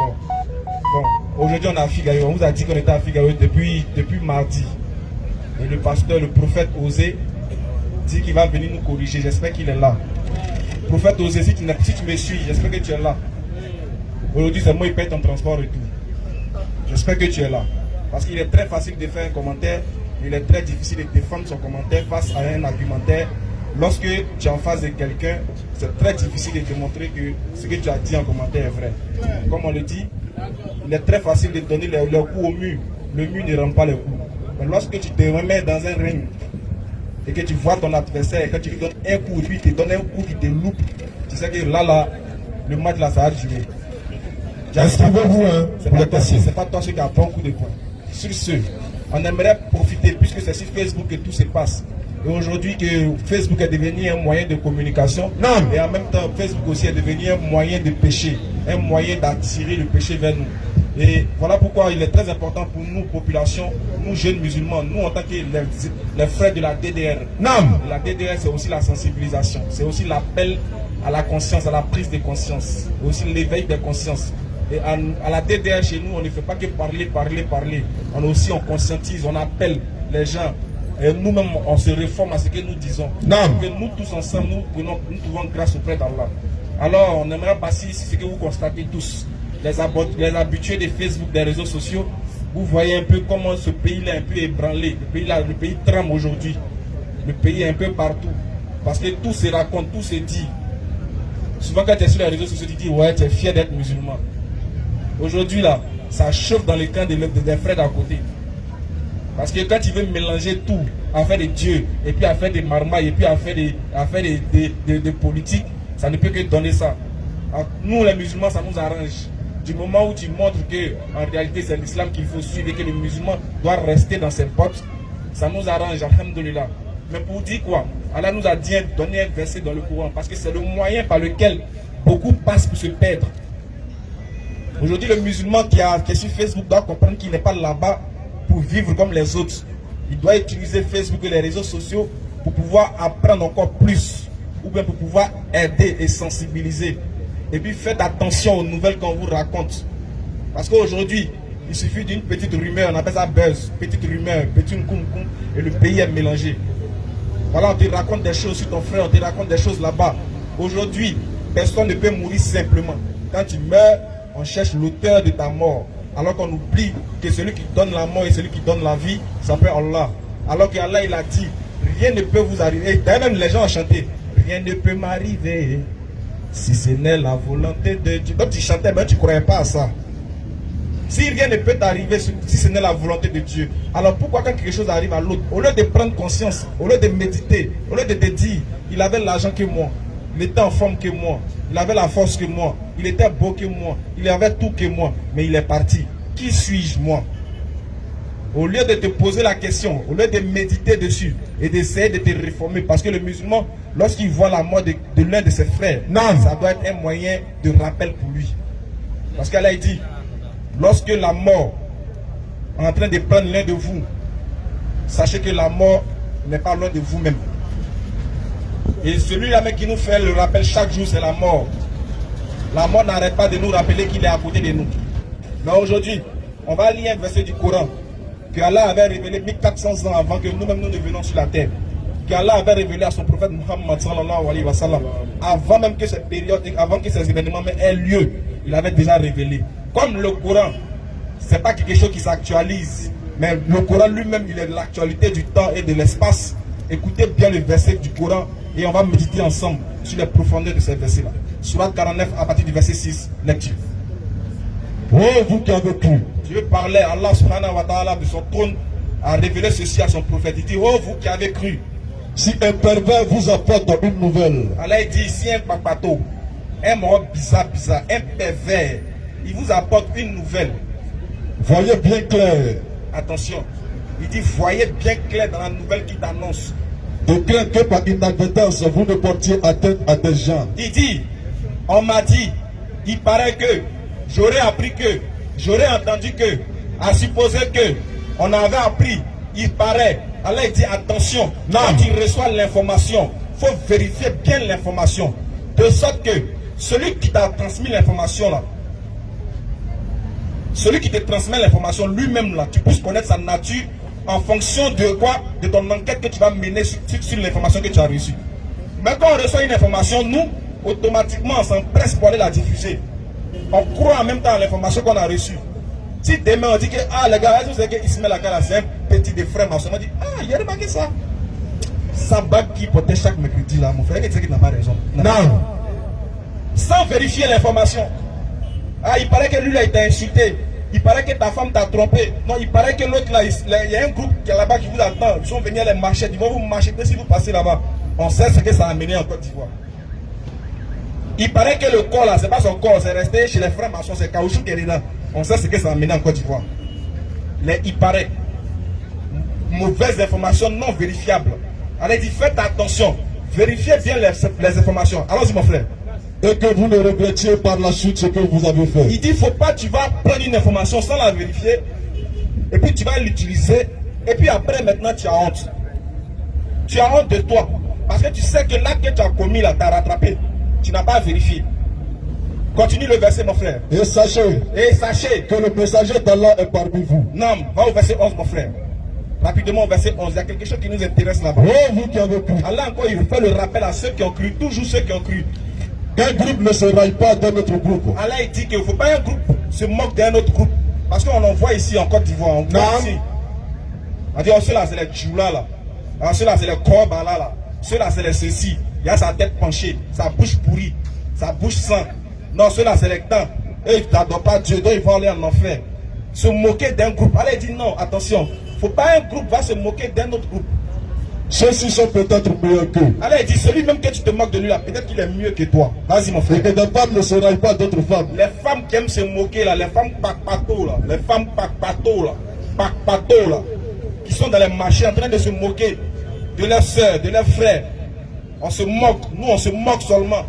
Bon, aujourd'hui on est à Figaro. On vous a dit qu'on était à Figaro depuis mardi. Et le pasteur, le prophète Osée, dit qu'il va venir nous corriger. J'espère qu'il est là. Prophète Osée, si tu me suis, j'espère que tu es là. Aujourd'hui, c'est moi qui paye ton transport et tout. J'espère que tu es là. Parce qu'il est très facile de faire un commentaire. Il est très difficile de défendre son commentaire face à un argumentaire. Lorsque tu es en face de quelqu'un, c'est très difficile de démontrer que ce que tu as dit en commentaire est vrai. Comme on le dit, il est très facile de donner les coups au mur. Le mur ne rend pas les coups. Mais lorsque tu te remets dans un ring et que tu vois ton adversaire et que tu lui donnes un coup et puis il te donne un coup qui te loupe, tu sais que là, le match là, ça a duré. Inscrivez-vous, c'est pas toi qui as pris un coup de poing. Sur ce, on aimerait profiter, puisque c'est sur Facebook que tout se passe. Et aujourd'hui que Facebook est devenu un moyen de communication, et en même temps Facebook aussi est devenu un moyen de péché, un moyen d'attirer le péché vers nous. Et voilà pourquoi il est très important pour nous, population, nous jeunes musulmans, nous en tant que les frères de la DDR. La DDR, c'est aussi la sensibilisation, c'est aussi l'appel à la conscience, à la prise de conscience, et aussi l'éveil des consciences. Et à la DDR chez nous, on ne fait pas que parler. On conscientise, on appelle les gens. Et nous-mêmes, on se réforme à ce que nous disons. Que nous tous ensemble, nous trouvons grâce auprès d'Allah. Alors, on aimerait passer ici ce que vous constatez tous. Les habitués de Facebook, des réseaux sociaux, vous voyez un peu comment ce pays-là est un peu ébranlé. Le pays tremble aujourd'hui. Le pays est un peu partout. Parce que tout se raconte, tout se dit. Souvent quand tu es sur les réseaux sociaux, tu dis ouais, tu es fier d'être musulman. Aujourd'hui là, ça chauffe dans les camps des frères d'à côté. Parce que quand tu veux mélanger tout, à faire des dieux, et puis à faire des marmailles, et puis à faire des politiques, ça ne peut que donner ça. Alors, nous les musulmans, ça nous arrange. Du moment où tu montres que en réalité c'est l'islam qu'il faut suivre et que le musulman doit rester dans ses bottes, ça nous arrange, alhamdoulilah. Mais pour dire quoi, Allah nous a dit donner un verset dans le Coran, parce que c'est le moyen par lequel beaucoup passent pour se perdre. Aujourd'hui, le musulman qui est sur Facebook doit comprendre qu'il n'est pas là-bas pour vivre comme les autres. Il doit utiliser Facebook et les réseaux sociaux pour pouvoir apprendre encore plus, ou bien pour pouvoir aider et sensibiliser. Et puis faites attention aux nouvelles qu'on vous raconte. Parce qu'aujourd'hui, il suffit d'une petite rumeur, on appelle ça buzz, petite rumeur, petit koum, et le pays est mélangé. Voilà, on te raconte des choses sur ton frère, on te raconte des choses là-bas. Aujourd'hui, personne ne peut mourir simplement. Quand tu meurs, on cherche l'auteur de ta mort. Alors qu'on oublie que celui qui donne la mort et celui qui donne la vie s'appelle Allah. Alors qu'Allah il a dit, rien ne peut vous arriver. D'ailleurs même les gens ont chanté, rien ne peut m'arriver si ce n'est la volonté de Dieu. Donc tu chantais, mais tu ne croyais pas à ça. Si rien ne peut t'arriver si ce n'est la volonté de Dieu, alors pourquoi quand quelque chose arrive à l'autre, au lieu de prendre conscience, au lieu de méditer, au lieu de te dire, il avait l'argent que moi, il était en forme que moi, il avait la force que moi, il était beau que moi, il avait tout que moi, mais il est parti. Qui suis-je moi? Au lieu de te poser la question, au lieu de méditer dessus et d'essayer de te réformer, parce que le musulman, lorsqu'il voit la mort de l'un de ses frères, ça doit être un moyen de rappel pour lui. Parce qu'Allah dit, lorsque la mort est en train de prendre l'un de vous, sachez que la mort n'est pas loin de vous-même. Et celui-là même qui nous fait le rappel chaque jour, c'est la mort. La mort n'arrête pas de nous rappeler qu'il est à côté de nous. Mais aujourd'hui, on va lire un verset du Coran que Allah avait révélé 1400 ans avant que nous-mêmes nous ne venions sur la terre. Qu'Allah avait révélé à son prophète Muhammad sallallahu alayhi wa sallam. Avant même que cette période, avant que ces événements aient lieu, il avait déjà révélé. Comme le Coran, ce n'est pas quelque chose qui s'actualise, mais le Coran lui-même, il est de l'actualité du temps et de l'espace. Écoutez bien le verset du Coran et on va méditer ensemble sur les profondeurs de ces versets-là. Surat 49 à partir du verset 6, lecture. Oh, vous qui avez cru. Dieu parlait, Allah subhanahu wa ta'ala de son trône a révélé ceci à son prophète. Il dit, oh vous qui avez cru. Si un pervers vous apporte une nouvelle. Allah dit, si un papato, un mort bizarre, un pervers, il vous apporte une nouvelle. Voyez bien clair. Attention, il dit, voyez bien clair dans la nouvelle qu'il t'annonce. De craindre que par inadvertance vous ne portiez atteinte à des gens. Il dit, on m'a dit, il paraît que, j'aurais appris que, j'aurais entendu que, à supposer que, on avait appris, il paraît. Allah dit attention, quand tu reçois l'information, il faut vérifier bien l'information. De sorte que celui qui t'a transmis l'information là, celui qui te transmet l'information lui-même là, tu puisses connaître sa nature en fonction de quoi? De ton enquête que tu vas mener sur l'information que tu as reçue. Mais quand on reçoit une information, nous, automatiquement, on s'empresse pour aller la diffuser. On croit en même temps à l'information qu'on a reçue. Si demain on dit que, ah les gars, vous savez qu'Ismaël Akala c'est un petit des frères maçons, on dit, ah, il a remarqué ça. Ça bague qui portait chaque mercredi là, mon frère, il dit qu'il n'a pas raison. Non. Sans vérifier l'information. Ah, il paraît que lui là, il t'a insulté. Il paraît que ta femme t'a trompé. Non, il paraît que l'autre là, il y a un groupe qui est là-bas qui vous attend. Ils sont venus les marcher, ils vont vous marcher si vous passez là-bas. On sait ce que ça a amené en Côte d'Ivoire. Il paraît que le corps là, c'est pas son corps, c'est resté chez les frères maçons, c'est caoutchouc qui est là. On sait ce que ça a amené en Côte d'Ivoire. Il paraît. Mauvaises informations non vérifiables. Alors il dit, faites attention. Vérifiez bien les informations. Allons-y mon frère. Et que vous ne regrettiez par la suite ce que vous avez fait. Il dit, faut pas, tu vas prendre une information sans la vérifier. Et puis tu vas l'utiliser. Et puis après, maintenant, tu as honte. Tu as honte de toi. Parce que tu sais que l'acte que tu as commis là, t'as rattrapé. Tu n'as pas vérifié. Continue le verset, mon frère. Et sachez Et sachez que le messager d'Allah est parmi vous. Non, va au verset 11, mon frère. Rapidement au verset 11. Il y a quelque chose qui nous intéresse là-bas. Oh, vous qui avez cru. Allah encore, il fait le rappel à ceux qui ont cru. Toujours ceux qui ont cru. Qu'un groupe ne se raille pas dans notre groupe. Allah, il dit qu'il ne faut pas un groupe se moque d'un autre groupe. Parce qu'on en voit ici en Côte d'Ivoire. On voit ici. On dit, oh, ceux-là, c'est les Djoula, là. Alors, ceux-là, c'est les Korba, là. Ceux-là, c'est les ceci. Il y a sa tête penchée, sa bouche pourrie, sa bouche sang. Non, ceux-là, c'est les temps. Eux, ils n'adorent pas Dieu, donc ils vont aller en enfer. Se moquer d'un groupe. Allah, il dit, non, attention. Il ne faut pas un groupe va se moquer d'un autre groupe. Ceux-ci sont peut-être meilleurs qu'eux. Allah, il dit, celui même que tu te moques de lui, là, peut-être qu'il est mieux que toi. Vas-y, mon frère. Et que des femmes ne se raillent pas d'autres femmes. Les femmes qui aiment se moquer là, les femmes papato là, les femmes papato là, qui sont dans les marchés en train de se moquer de leurs soeurs, de leurs frères. On se moque, nous on se moque seulement.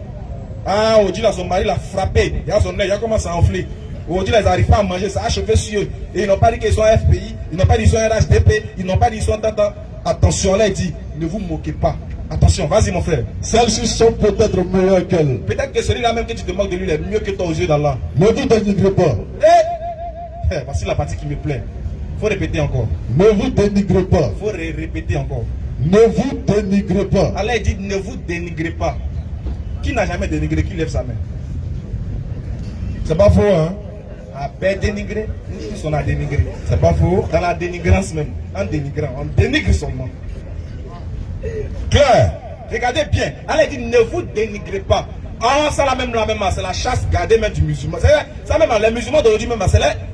Ah, on dit là son mari l'a frappé, il y a son œil, il a commencé à enfler. On dit là ils n'arrivent pas à manger, ça a achevé sur eux. Et ils n'ont pas dit qu'ils sont FPI, ils n'ont pas dit qu'ils sont RHDP, ils n'ont pas dit qu'ils sont tata. Attention, là il dit, ne vous moquez pas. Attention, vas-y mon frère. Celles-ci sont peut-être meilleures qu'elles. Peut-être que celui-là même que tu te moques de lui, il est mieux que toi aux yeux d'Allah. Ne vous dénigrez pas. Voici la partie qui me plaît. Faut répéter encore. Ne vous dénigrez pas. Faut répéter encore. Ne vous dénigrez pas. Allah dit ne vous dénigrez pas. Qui n'a jamais dénigré, qui lève sa main? C'est pas faux, hein? Ah ben dénigré, nous tous on a dénigré. C'est pas faux. Dans la dénigrance même. En dénigrant, on dénigre seulement. Claire. Regardez bien. Allah dit ne vous dénigrez pas. Ah, ça la même, c'est la chasse gardée même du musulman. Ça même, les musulmans d'aujourd'hui même,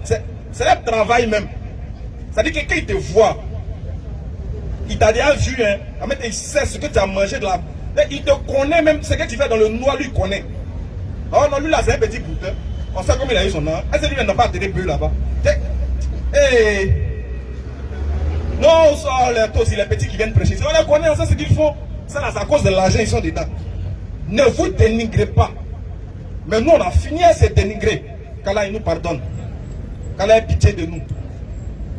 c'est leur travail même. C'est-à-dire que quand il te voit, il t'a déjà vu, hein, il sait ce que tu as mangé de la... Il te connaît même, ce que tu fais dans le noir, lui il connaît. Oh non, lui là c'est un petit boutin. On sait comment il a eu son nom. Est-ce que lui n'a pas atterri bleu là-bas? Hey. Non, ça, les petits qui viennent prêcher. On les connaît, on sait ce qu'ils font. Ça là, c'est à cause de l'argent, ils sont dedans. Ne vous dénigrez pas. Mais nous, on a fini à se dénigrer. Qu'Allah, il nous pardonne. Qu'Allah ait pitié de nous.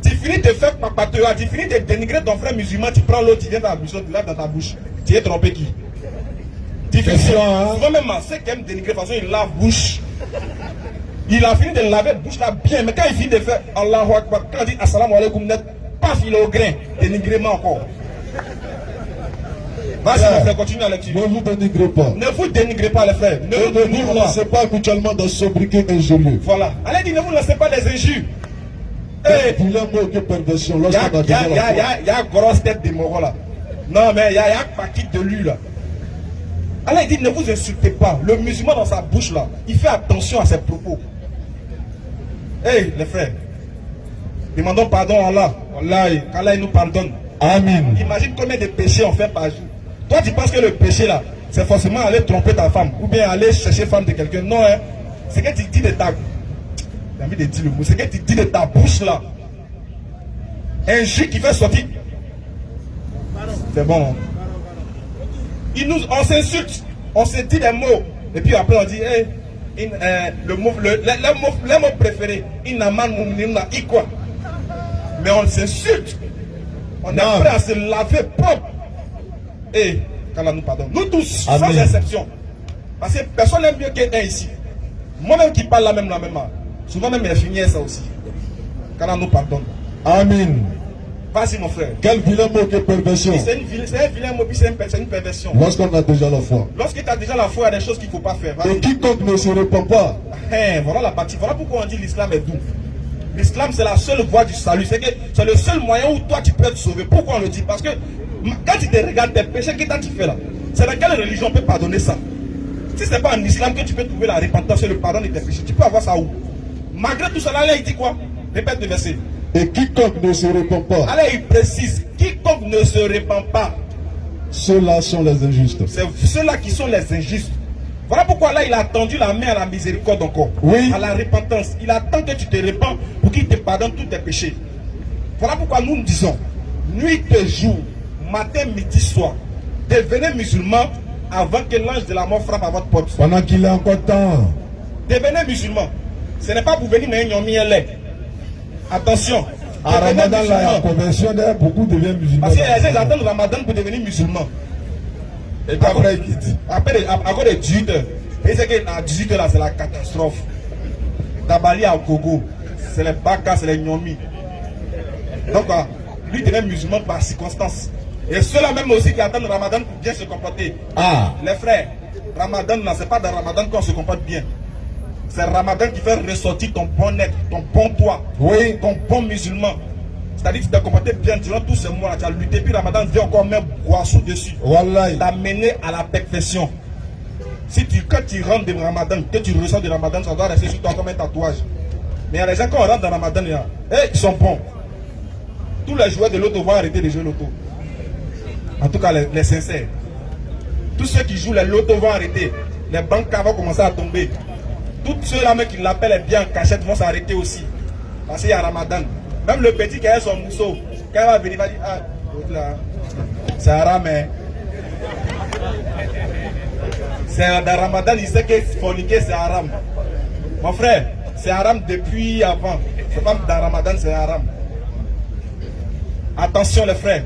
Tu finis de faire papateur, tu finis de dénigrer ton frère musulman, tu prends l'autre, tu viens dans la bouche, tu lèves dans ta bouche. Tu es trompé qui? Tu fais ça, hein? Souvent même, ceux qui aiment dénigrer, de toute façon, il lave bouche. Il a fini de laver la bouche là bien, mais quand il finit de faire Allahu Akbar, quand il dit Assalamu alaikum net, paf, il est au grain. Dénigrement encore. Vas-y, mon frère, continue la lecture. Ne vous dénigrez pas. Ne vous dénigrez pas, les frères. Ne vous lancez pas habituellement dans ce sobriquet injurieux. Voilà. Allez, dit, ne vous lancez pas des injures. Il y a mot que perversion. Il y a grosse tête de Moro là. Non, mais il y a un paquet de lui là. Allah dit, ne vous insultez pas. Le musulman dans sa bouche là, il fait attention à ses propos. Hey, les frères, demandons pardon à Allah. Allah nous pardonne. Amen. Imagine combien de péchés on fait par jour. Toi, tu penses que le péché là, c'est forcément aller tromper ta femme ou bien aller chercher femme de quelqu'un. Non, hein. C'est que tu dis de ta... J'ai envie de dire le mot. C'est que tu dis de ta bouche là. Un jus qui fait sortir. C'est bon. On s'insulte. On se dit des mots. Et puis après on dit, hey, les mots préférés. Quoi. Mais on s'insulte. On est prêt à se laver propre. Et qu'Allah nous pardonne. Nous tous, sans exception. Parce que personne n'aime mieux qu'un ici. Moi-même qui parle la même. Souvent même il a fini ça aussi. Qu'Allah nous pardonne. Amen. Vas-y mon frère. Quel vilain mot que perversion. C'est un vilain mot, puis c'est une perversion. Lorsqu'on a déjà la foi. Lorsque tu as déjà la foi, il y a des choses qu'il ne faut pas faire. Et quiconque ne se répand pas. Voilà la partie. Voilà pourquoi on dit l'islam est doux. L'islam c'est la seule voie du salut. C'est le seul moyen où toi tu peux te sauver. Pourquoi on le dit? Parce que quand tu te regardes tes péchés, qu'est-ce que tu fais là? C'est dans quelle religion peut pardonner ça? Si ce n'est pas en islam que tu peux trouver la repentance et le pardon de tes péchés, tu peux avoir ça où? Malgré tout cela, là il dit quoi? Répète le verset. Et quiconque ne se répand pas. Allez, il précise, quiconque ne se répand pas. Ceux-là sont les injustes. C'est ceux-là qui sont les injustes. Voilà pourquoi là il a tendu la main à la miséricorde encore. Oui. À la repentance. Il attend que tu te répands pour qu'il te pardonne tous tes péchés. Voilà pourquoi nous disons, nuit et jour, matin, midi, soir, devenez musulman avant que l'ange de la mort frappe à votre porte. Pendant qu'il est encore temps. Devenez musulman. Ce n'est pas pour venir mais attention. À Ramadan, là, il y a conversion, beaucoup deviennent musulmans. Parce qu'ils attendent le Ramadan pour devenir musulman. Et après, il dit. Après, à cause de 18 heures. Et c'est que à 18h là, c'est la catastrophe. Dabali à Gogo, c'est les Baka, c'est les Nyomi. Donc, lui, il devient musulman par circonstance. Et ceux-là même aussi qui attendent le Ramadan pour bien se comporter. Ah. Les frères, Ramadan, là, c'est pas dans Ramadan qu'on se comporte bien. C'est Ramadan qui fait ressortir ton bon être, ton bon toi, Oui. ton bon musulman. C'est-à-dire que tu t'es comporté bien durant tous ces mois-là, tu as lutté, puis Ramadan vient encore mettre boisson dessus. Wallahi. T'amener à la perfection. Quand tu rentres de Ramadan, que tu ressens de Ramadan, ça doit rester sur toi comme un tatouage. Mais il y a des gens, quand on rentre dans Ramadan, ils sont bons. Tous les joueurs de l'auto vont arrêter de jouer l'auto. En tout cas, les sincères. Tous ceux qui jouent les lotos vont arrêter. Les banques vont commencer à tomber. Tous ceux-là qui l'appellent bien en cachette vont s'arrêter aussi. Parce qu'il y a Ramadan. Même le petit qui a son mousseau, quand il va venir, il va dire, ah, là, c'est haram, hein. C'est dans Ramadan, il sait que forniquer c'est haram. Mon frère, c'est haram depuis avant. C'est pas dans Ramadan, c'est haram. Attention les frères,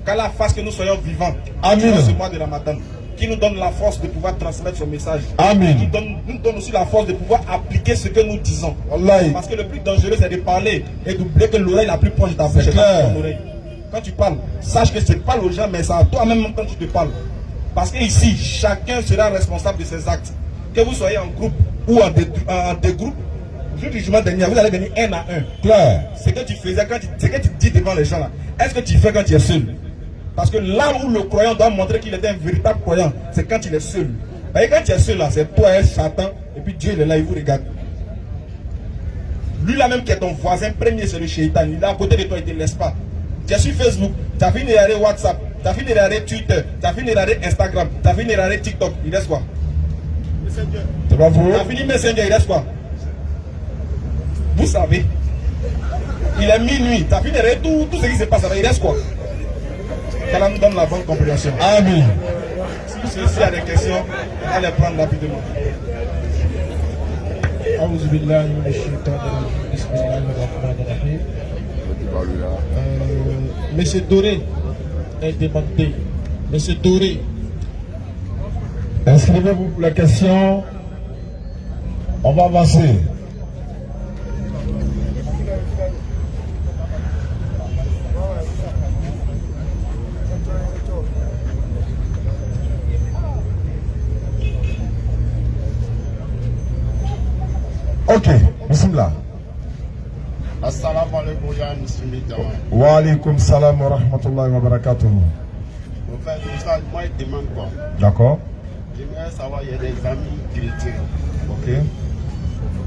qu'Allah fasse que nous soyons vivants. Amen. Dans ce mois de Ramadan, qui nous donne la force de pouvoir transmettre son message. Amen. Qui nous donne aussi la force de pouvoir appliquer ce que nous disons. Wallahi. Parce que le plus dangereux c'est de parler et d'oublier que l'oreille la plus proche de ta bouche C'est est clair. ton oreille. Quand tu parles, sache que tu parles aux gens, mais c'est à toi-même quand tu te parles. Parce que ici, chacun sera responsable de ses actes. Que vous soyez en groupe ou en deux groupes, le jour du jugement dernier, vous allez venir un à un. Clair. Ce que tu faisais, ce que tu dis devant les gens là, est-ce que tu fais quand tu es seul? Parce que là où le croyant doit montrer qu'il est un véritable croyant, c'est quand il est seul. Et quand tu es seul là, c'est toi et Satan, et puis Dieu il est là, il vous regarde. Lui là même qui est ton voisin premier, c'est le shaitan, il est à côté de toi, il ne te laisse pas. Tu es sur Facebook, tu as fini de regarder WhatsApp, tu as fini de regarder Twitter, tu as fini de regarder Instagram, tu as fini de regarder TikTok, il reste quoi? C'est pas vous? Tu as fini Messenger, il reste quoi? Vous savez, il est minuit, tu as fini de regarder tout ce qui se passe, il reste quoi? Qu'Allah nous donne la bonne compréhension. Amen. Si ceci a des questions, on va les prendre rapidement. أعوذ بالله من الشيطان الرجيم بسم الله الرحمن الرحيم. Monsieur Doré est demandé. Monsieur Doré. Inscrivez-vous pour la question. On va avancer. Ok, bismillah. Assalamu alaikum ya musulmi jama. Wa alaikum salam wa rahmatullahi wa barakatuh. En fait, ça, moi je demande quoi? D'accord. J'aimerais savoir, il y a des amis chrétiens. Ok.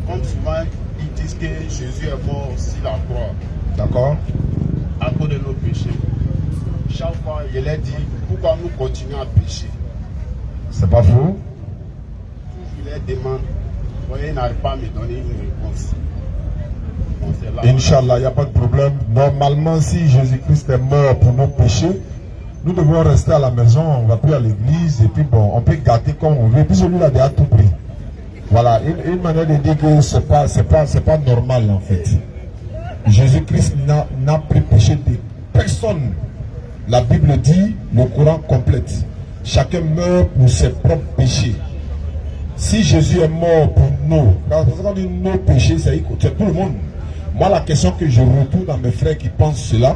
Comme souvent, ils disent que Jésus est mort sur la croix D'accord. à cause de nos péchés. Chaque fois, je leur dis, pourquoi nous continuons à pécher? C'est pas faux. Je leur demande, ils n'arrivent pas à me donner une réponse. Bon, c'est là. Inch'Allah, il n'y a pas de problème. Normalement, si Jésus-Christ est mort pour nos péchés, nous devons rester à la maison, on ne va plus à l'église, et puis bon, on peut gâter comme on veut. Et puis celui-là, il a tout pris. Voilà, une manière de dire que ce n'est pas normal en fait. Jésus-Christ n'a pris péché de personne. La Bible dit, le Coran complète. Chacun meurt pour ses propres péchés. Si Jésus est mort pour nous, quand on dit nos péchés, c'est tout le monde. Moi, la question que je retourne à mes frères qui pensent cela,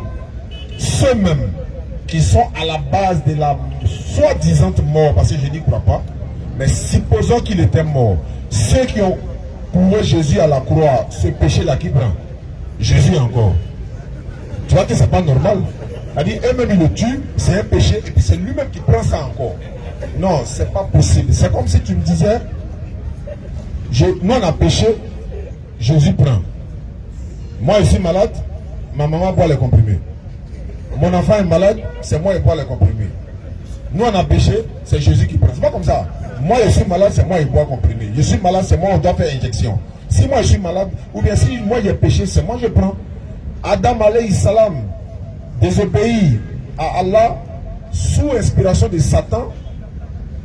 ceux-mêmes qui sont à la base de la soi-disant mort, parce que je n'y crois pas, mais supposons qu'il était mort, ceux qui ont cloué Jésus à la croix, ce péché-là qui prend, Jésus encore. Tu vois que c'est pas normal. C'est-à-dire, eux-mêmes ils le tuent, c'est un péché, et puis c'est lui-même qui prend ça encore. Non, c'est pas possible. C'est comme si tu me disais, nous on a péché, Jésus prend. Moi je suis malade, ma maman boit les comprimés. Mon enfant est malade, c'est moi qui bois les comprimés. Nous on a péché, c'est Jésus qui prend. C'est pas comme ça. Moi je suis malade, c'est moi qui bois comprimés. Je suis malade, c'est moi on doit faire injection. Si moi je suis malade, ou bien si moi j'ai péché, c'est moi je prends. Adam alayhi salam désobéit à Allah sous inspiration de Satan.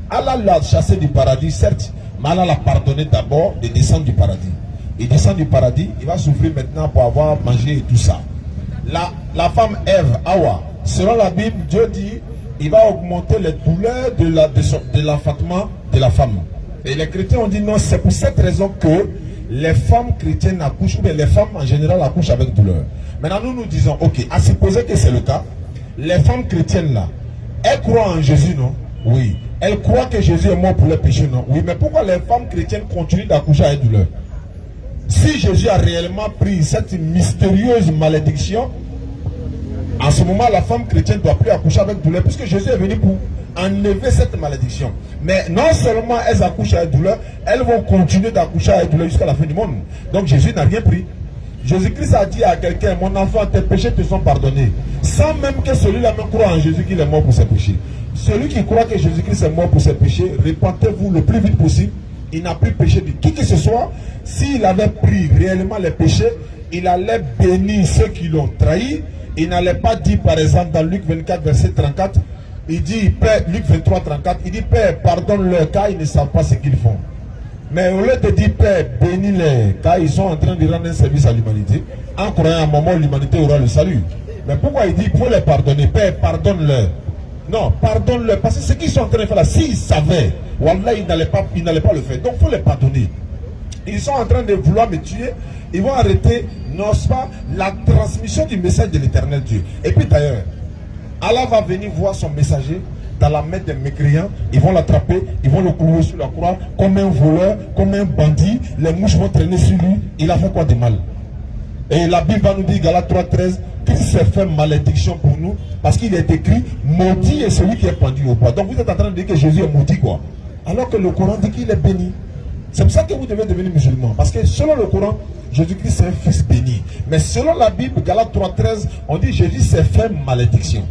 Allah l'a chassé du paradis, certes, mais Allah l'a pardonné d'abord de descendre du paradis. Il descend du paradis, il va souffrir maintenant pour avoir mangé et tout ça. La femme Ève, Hawa, selon la Bible, Dieu dit il va augmenter les douleurs de l'enfantement de la femme. Et les chrétiens ont dit non, c'est pour cette raison que les femmes chrétiennes accouchent, ou bien les femmes en général accouchent avec douleur. Maintenant, nous disons, ok, à supposer que c'est le cas, les femmes chrétiennes là, elles croient en Jésus, non? Oui. Elles croient que Jésus est mort pour les péchés, non? Oui. Mais pourquoi les femmes chrétiennes continuent d'accoucher avec douleur? Si Jésus a réellement pris cette mystérieuse malédiction, en ce moment, la femme chrétienne ne doit plus accoucher avec douleur, puisque Jésus est venu pour enlever cette malédiction. Mais non seulement elles accouchent avec douleur, elles vont continuer d'accoucher avec douleur jusqu'à la fin du monde. Donc Jésus n'a rien pris. Jésus-Christ a dit à quelqu'un, mon enfant, tes péchés te sont pardonnés. Sans même que celui-là même croit en Jésus qu'il est mort pour ses péchés. Celui qui croit que Jésus-Christ est mort pour ses péchés, répentez-vous le plus vite possible. Il n'a plus péché de qui que ce soit. S'il avait pris réellement les péchés, il allait bénir ceux qui l'ont trahi. Il n'allait pas dire, par exemple, dans Luc 24, verset 34, il dit, Père, Luc 23, 34, il dit, Père, pardonne-leur car ils ne savent pas ce qu'ils font. Mais au lieu de dire, Père, bénis-les car ils sont en train de rendre un service à l'humanité, en croyant à un moment où l'humanité aura le salut. Mais pourquoi il dit, il faut les pardonner? Père, pardonne-leur. Non, pardonne-leur, parce que ce qu'ils sont en train de faire là, s'ils savaient, Wallah, ils n'allaient pas le faire. Donc, il faut les pardonner. Ils sont en train de vouloir me tuer. Ils vont arrêter, n'est-ce pas, la transmission du message de l'éternel Dieu. Et puis d'ailleurs, Allah va venir voir son messager dans la main des mécréants. Ils vont l'attraper, ils vont le clouer sur la croix comme un voleur, comme un bandit. Les mouches vont traîner sur lui. Il a fait quoi de mal? Et la Bible va nous dire, Galates 3:13, qu'il s'est fait malédiction pour nous, parce qu'il est écrit, maudit est celui qui est pendu au bois. Donc vous êtes en train de dire que Jésus est maudit, quoi. Alors que le Coran dit qu'il est béni. C'est pour ça que vous devez devenir musulman. Parce que selon le Coran, Jésus-Christ est un fils béni. Mais selon la Bible, Galates 3:13, on dit Jésus s'est fait malédiction.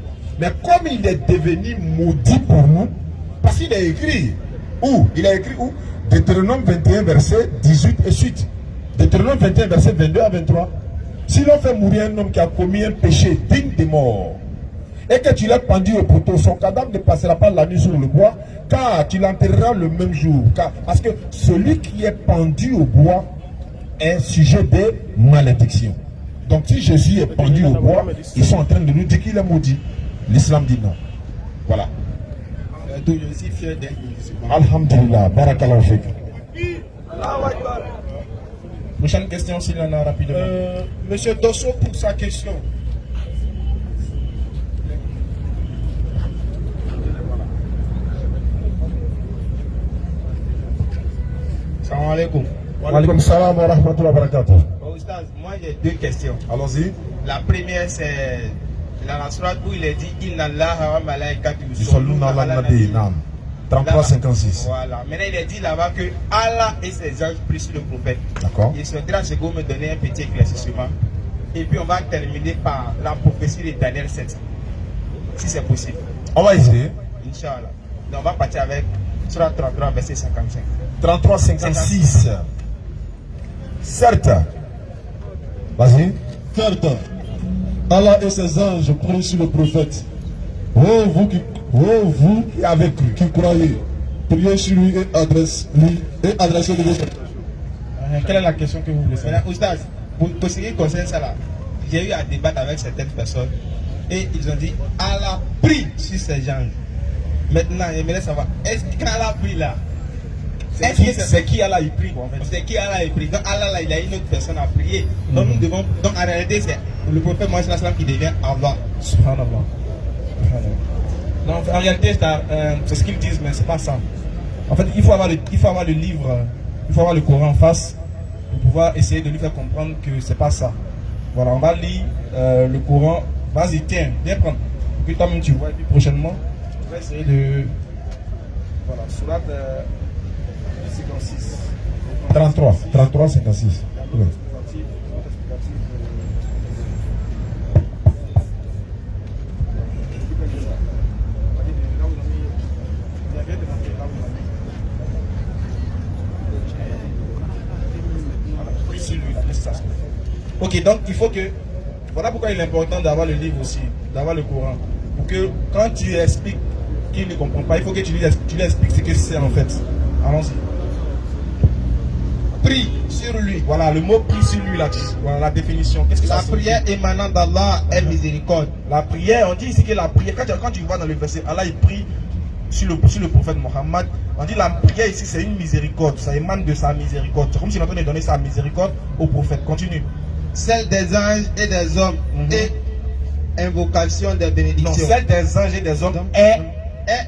Mais comme il est devenu maudit pour nous, parce qu'il est écrit, où? Il a écrit où? Deutéronome 21, verset 18 et suite. Deutéronome 21, verset 22 à 23. Si l'on fait mourir un homme qui a commis un péché digne de mort, et que tu l'as pendu au poteau, son cadavre ne passera pas la nuit sur le bois, car tu l'enterreras le même jour. Parce que celui qui est pendu au bois est sujet de malédiction. Donc si Jésus est pendu au bois, ils sont en train de nous dire qu'il est maudit. L'islam dit non. Voilà. Donc je suis fier d'être musulman. Alhamdulillah, barakallahu fik. Prochaine question, s'il y en a rapidement. Monsieur Dosso, pour sa question. Salam alaikum. Wa alaikum salam wa rahmatullahi wa barakatuh. Oustaz, moi j'ai deux questions. Allons-y. La première c'est la sourate où il est dit Inna Allah wa malaikatu Yusalluna ala nabi, naam. 33-56. Voilà. Maintenant il est dit là-bas que Allah et ses anges prient sur le prophète. D'accord. Il souhaitera ce que vous me donnez un petit éclaircissement. Et puis on va terminer par la prophétie de Daniel 7. Si c'est possible. On va essayer. Inch'Allah. Donc on va partir avec sourate 33 verset 55. 33-56. Certes. Vas-y. Certes, Allah et ses anges prient sur le prophète. Vous qui avez cru, qui croyez, priez sur lui et adressez-lui vos. Quelle est la question que vous voulez savoir? Maintenant, Oustaz, pour ce qui concerne ça là, j'ai eu à débattre avec certaines personnes et ils ont dit Allah prie sur ses anges. Maintenant, j'aimerais savoir, est-ce qu'Allah prie là? C'est qui Allah il prie en fait? C'est qui Allah il prie? Donc Allah là, il a une autre personne à prier. Donc nous devons, donc en réalité, c'est le prophète Mohammed qui devient Allah. Subhanallah. Non, en réalité, c'est ce qu'ils disent, mais c'est pas ça. En fait, il faut avoir le livre, il faut avoir le Coran en face pour pouvoir essayer de lui faire comprendre que c'est pas ça. Voilà, on va lire le Coran. Vas-y, tiens, viens prendre. Pour que toi-même tu vois, et puis prochainement, on va essayer de. Voilà, sourate 56. 33-56. Oui. Ok, donc il faut que. Voilà pourquoi il est important d'avoir le livre aussi, d'avoir le Coran. Pour que quand tu expliques qu'il ne comprend pas, il faut que tu lui expliques ce que c'est en fait. Allons-y. Prie sur lui. Voilà, le mot prie sur lui là. Voilà la définition. Qu'est-ce que La ça signifie? prière émanant d'Allah est miséricorde. La prière, on dit ici que la prière, quand tu vois dans le verset, Allah il prie sur le prophète Mohammed. On dit la prière ici, c'est une miséricorde. Ça émane de sa miséricorde. C'est comme s'il est en train de donner sa miséricorde au prophète. Continue. Celle des anges et des hommes et invocation des bénédictions. Non, celle des anges et des hommes est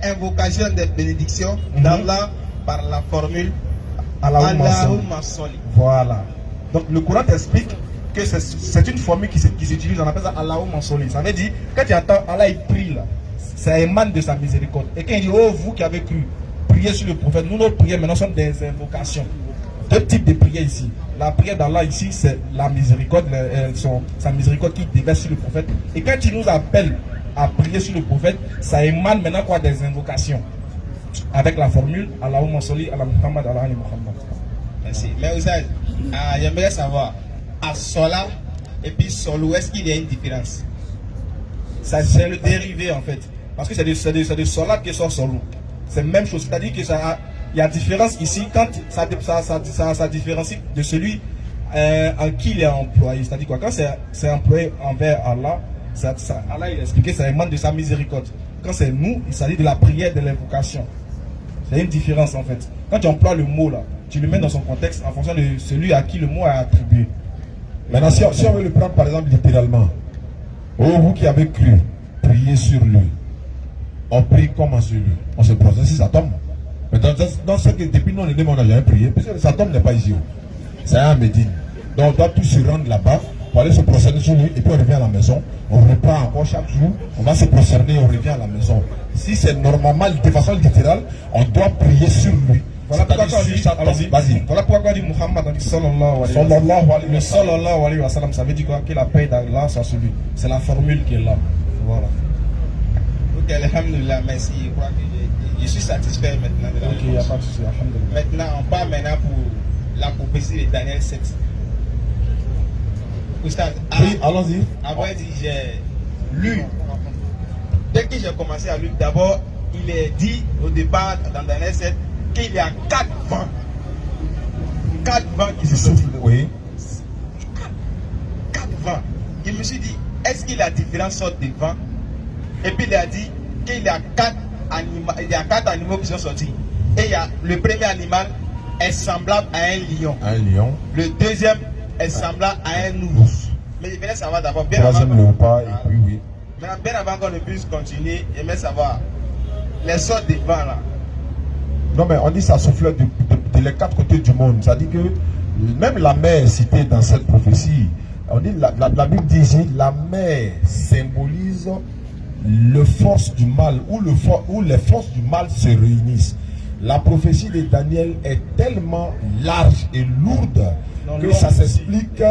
invocation des bénédictions d'Allah par la formule Allahumma salli. Voilà. Donc le Coran t'explique que c'est une formule qui s'utilise, on appelle ça Allahumma salli. Ça veut dire, quand tu entends Allah il prie là, ça émane de sa miséricorde. Et quand il dit, oh vous qui avez cru, priez sur le prophète, nous nos prières maintenant sont des invocations. Deux types de prières ici. La prière d'Allah ici, c'est la miséricorde, sa miséricorde qui déverse sur le prophète. Et quand il nous appelle à prier sur le prophète, ça émane maintenant quoi des invocations. Avec la formule Allahumma salli ala Muhammad ala ali Muhammad. Merci. Mais vous savez, j'aimerais savoir, à Sola et puis Solo, est-ce qu'il y a une différence? C'est le dérivé en fait. Parce que c'est de Sola qui sort Solo. C'est la même chose. C'est-à-dire que il y a différence ici quand ça différencie de celui en qui il est employé. C'est-à-dire quoi? Quand c'est employé envers Allah, Allah il a expliqué, ça émane de sa miséricorde. Quand c'est nous, il s'agit de la prière, de l'invocation. C'est une différence en fait. Quand tu emploies le mot là, tu le mets dans son contexte en fonction de celui à qui le mot est attribué. Maintenant, si on veut le prendre par exemple littéralement, oh vous qui avez cru, priez sur lui. On prie comment sur lui? On se processe si ça tombe. Mais dans ce que depuis nous on est né, on n'a jamais prié, puisque ça tombe n'est pas ici. C'est à Médine. Donc on doit tous se rendre là-bas pour aller se prosterner sur lui et puis on revient à la maison. On reprend encore chaque jour, on va se prosterner, on revient à la maison. Si c'est normalement de façon littérale, on doit prier sur lui. Voilà pourquoi quand on dit, vas-y. Voilà pourquoi on dit Muhammad, on dit sallallahu alayhi wa sallam, ça veut dire quoi? Que la paix d'Allah soit sur lui. C'est la formule qui est là. Voilà. Ok, alhamdulillah, merci. Je crois que je suis satisfait maintenant de la Ok, il n'y a pas de souci, alhamdulillah. Maintenant, on part maintenant pour la prophétie de Daniel 7. Oustaz, Oui, allons-y. avant, j'ai lu. Dès que j'ai commencé à lire, d'abord, il est dit au départ dans Daniel 7 qu'il y a 4 vents. 4 vents qui se sont. Oui. 4 vents. Je me suis dit, est-ce qu'il y a différentes sortes de vents? Et puis il a dit qu'il y a 4 animaux qui sont sortis. Et il y a, le premier animal est semblable à un lion. Un lion. Le deuxième est semblable à un ours. Mais je voulais savoir d'abord, bien Troisième avant, léopard et puis oui. maintenant, bien avant qu'on ne puisse continuer, j'aimerais savoir les sortes de vents là. Non mais on dit ça souffle de les 4 côtés du monde. Ça dit que même la mer est citée dans cette prophétie. On dit la Bible dit ici, la mer symbolise le force du mal, où les forces du mal se réunissent. La prophétie de Daniel est tellement large et lourde que ça s'explique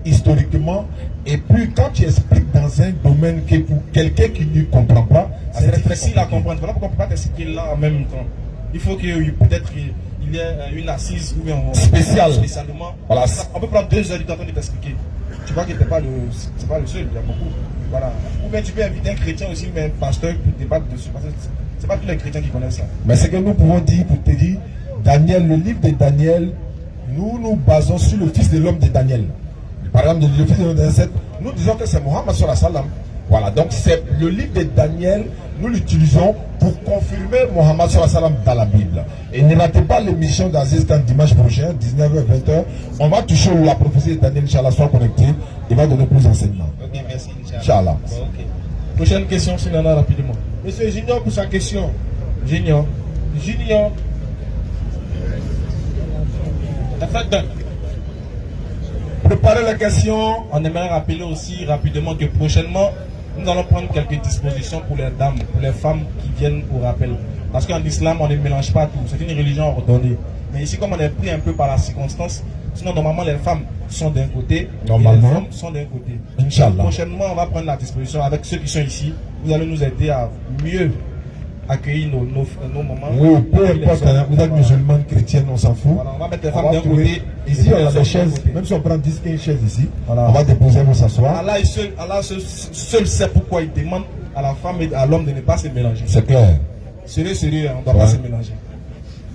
historiquement. Et puis quand tu expliques dans un domaine que pour quelqu'un qui ne comprend pas, C'est très facile à comprendre. Voilà pourquoi on ne peut pas t'expliquer là en même temps. Il faut qu'il peut-être il y ait une assise ou bien spécialement. Voilà. On peut prendre 2 heures du temps de t'expliquer. Tu vois que tu n'es pas le seul, il y a beaucoup. Voilà. Ou bien tu peux inviter un chrétien aussi, mais un pasteur pour débattre dessus. Parce que ce n'est pas tous les chrétiens qui connaissent ça. Mais ce que nous pouvons dire pour te dire, Daniel, le livre de Daniel, nous nous basons sur le fils de l'homme de Daniel. Par exemple, le fils de l'homme de Daniel, nous disons que c'est Mohammed sallallahu alayhi wa sallam. Voilà, donc c'est le livre de Daniel, nous l'utilisons pour confirmer Mohammed sallallahu alayhi wa sallam dans la Bible. Et ne ratez pas l'émission d'Aziz Khan dimanche prochain, 19h-20h. On va toucher la prophétie de Daniel, Inch'Allah, soit connecté. Il va donner plus d'enseignements. Ok, merci. Inch'Allah. Bon, ok. Prochaine question, Sinana, rapidement. Monsieur Junior pour sa question. Junior. Préparez les questions. On aimerait rappeler aussi rapidement que prochainement, nous allons prendre quelques dispositions pour les dames, pour les femmes qui viennent au rappel. Parce qu'en islam, on ne mélange pas tout. C'est une religion ordonnée. Mais ici, comme on est pris un peu par la circonstance, sinon normalement les femmes sont d'un côté, Normalement. et les hommes sont d'un côté. Inch'Allah. Prochainement, on va prendre la disposition avec ceux qui sont ici. Vous allez nous aider à mieux accueillir nos mamans. Oui, peu Et les importe, hommes. vous êtes musulmane, chrétienne, on s'en fout. Voilà, on va mettre les On femmes va d'un trouver- côté. Ici, et on les a hommes des d'un chaises, côté. même si on prend 10-15 chaises ici, Voilà. on va déposer, on va s'asseoir. Allah seul sait pourquoi il demande à la femme et à l'homme de ne pas se mélanger. C'est clair. Sérieux, on ne doit pas Ouais. se mélanger.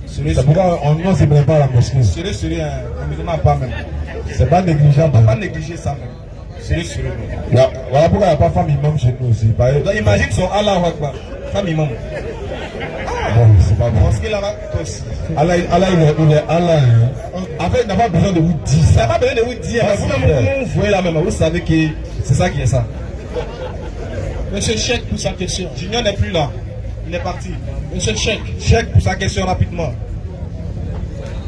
Sérieux, C'est pourquoi on ne se mélange pas à la mosquée. sérieux, on ne demande pas même. C'est pas négligeable. On ne va pas négliger ça même. Sérieux. Voilà pourquoi il n'y a pas femme imam chez nous aussi. Donc imagine son Allah Akbar, femme imam. bon, c'est pas bon. Parce que là-bas, Allah, il est Allah. Hein. En fait, il n'a pas besoin de vous dire ça ça. n'a pas besoin de vous dire, mais vous-même, comment vous voyez là même, vous savez que c'est ça qui est ça. Monsieur Cheikh pour sa question. Junior n'est plus là, il est parti. Monsieur Cheikh. Cheikh pour sa question rapidement.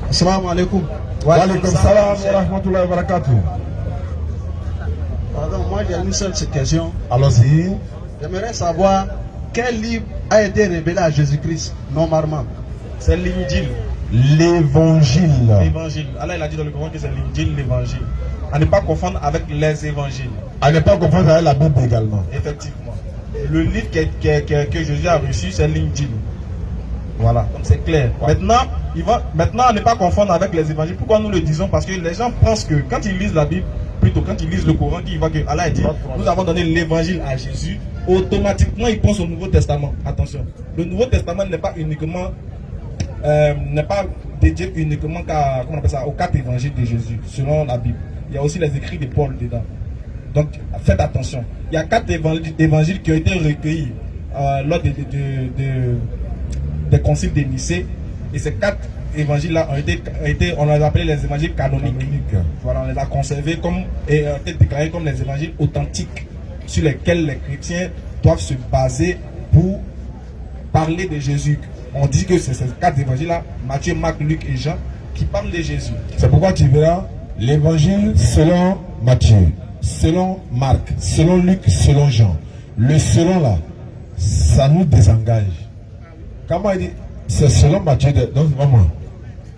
Assalamu alaikum. Wa alaikum salam wa rahmatullahi wa barakatuh. Pardon, moi j'ai une seule question. Allons-y. J'aimerais savoir quel livre a été révélé à Jésus-Christ normalement. C'est l'Injil. L'évangile. L'évangile. Allah il a dit dans le Coran que c'est l'Injil, l'évangile. À ne pas confondre avec les évangiles. À ne pas confondre avec la Bible également. Effectivement. Le livre que Jésus a reçu, c'est l'Injil. Voilà, donc c'est clair. Ouais. Maintenant, à ne pas confondre avec les évangiles. Pourquoi nous le disons? Parce que les gens pensent que quand ils lisent la Bible, plutôt quand ils lisent le Coran, qu'ils voient que Allah a dit nous avons donné l'évangile à Jésus, automatiquement ils pensent au Nouveau Testament. Attention, le Nouveau Testament n'est pas uniquement n'est pas dédié uniquement aux 4 évangiles de Jésus, selon la Bible. Il y a aussi les écrits de Paul dedans. Donc faites attention. Il y a 4 évangiles qui ont été recueillis lors des conciles de Nicée. Et ces 4 évangiles-là ont été, on les a appelés les évangiles canoniques. Voilà, on les a conservés et ont été déclarés comme les évangiles authentiques sur lesquels les chrétiens doivent se baser pour parler de Jésus. On dit que c'est ces 4 évangiles-là, Matthieu, Marc, Luc et Jean, qui parlent de Jésus. C'est pourquoi tu verras l'évangile selon Matthieu, selon Marc, selon Luc, selon Jean. Le selon là, ça nous désengage. Comment il dit? C'est selon Matthieu, donc c'est pas moi.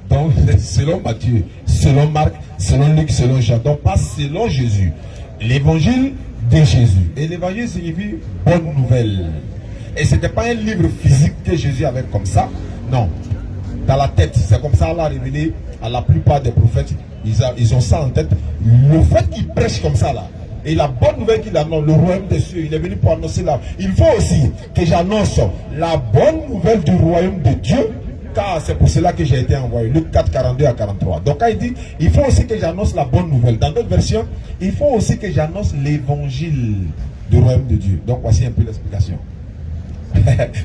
Donc selon Matthieu, selon Marc, selon Luc, selon Jean. Donc pas selon Jésus. L'évangile de Jésus. Et l'évangile signifie bonne nouvelle. Et ce n'était pas un livre physique que Jésus avait comme ça. Non. Dans la tête. C'est comme ça Allah a révélé à la plupart des prophètes. Ils ont ça en tête. Le fait qu'ils prêchent comme ça là. Et la bonne nouvelle qu'il annonce, le royaume des cieux, il est venu pour annoncer là. Il faut aussi que j'annonce la bonne nouvelle du royaume de Dieu, car c'est pour cela que j'ai été envoyé. Luc 4, 42 à 43. Donc quand il dit, il faut aussi que j'annonce la bonne nouvelle. Dans d'autres versions, il faut aussi que j'annonce l'évangile du royaume de Dieu. Donc voici un peu l'explication.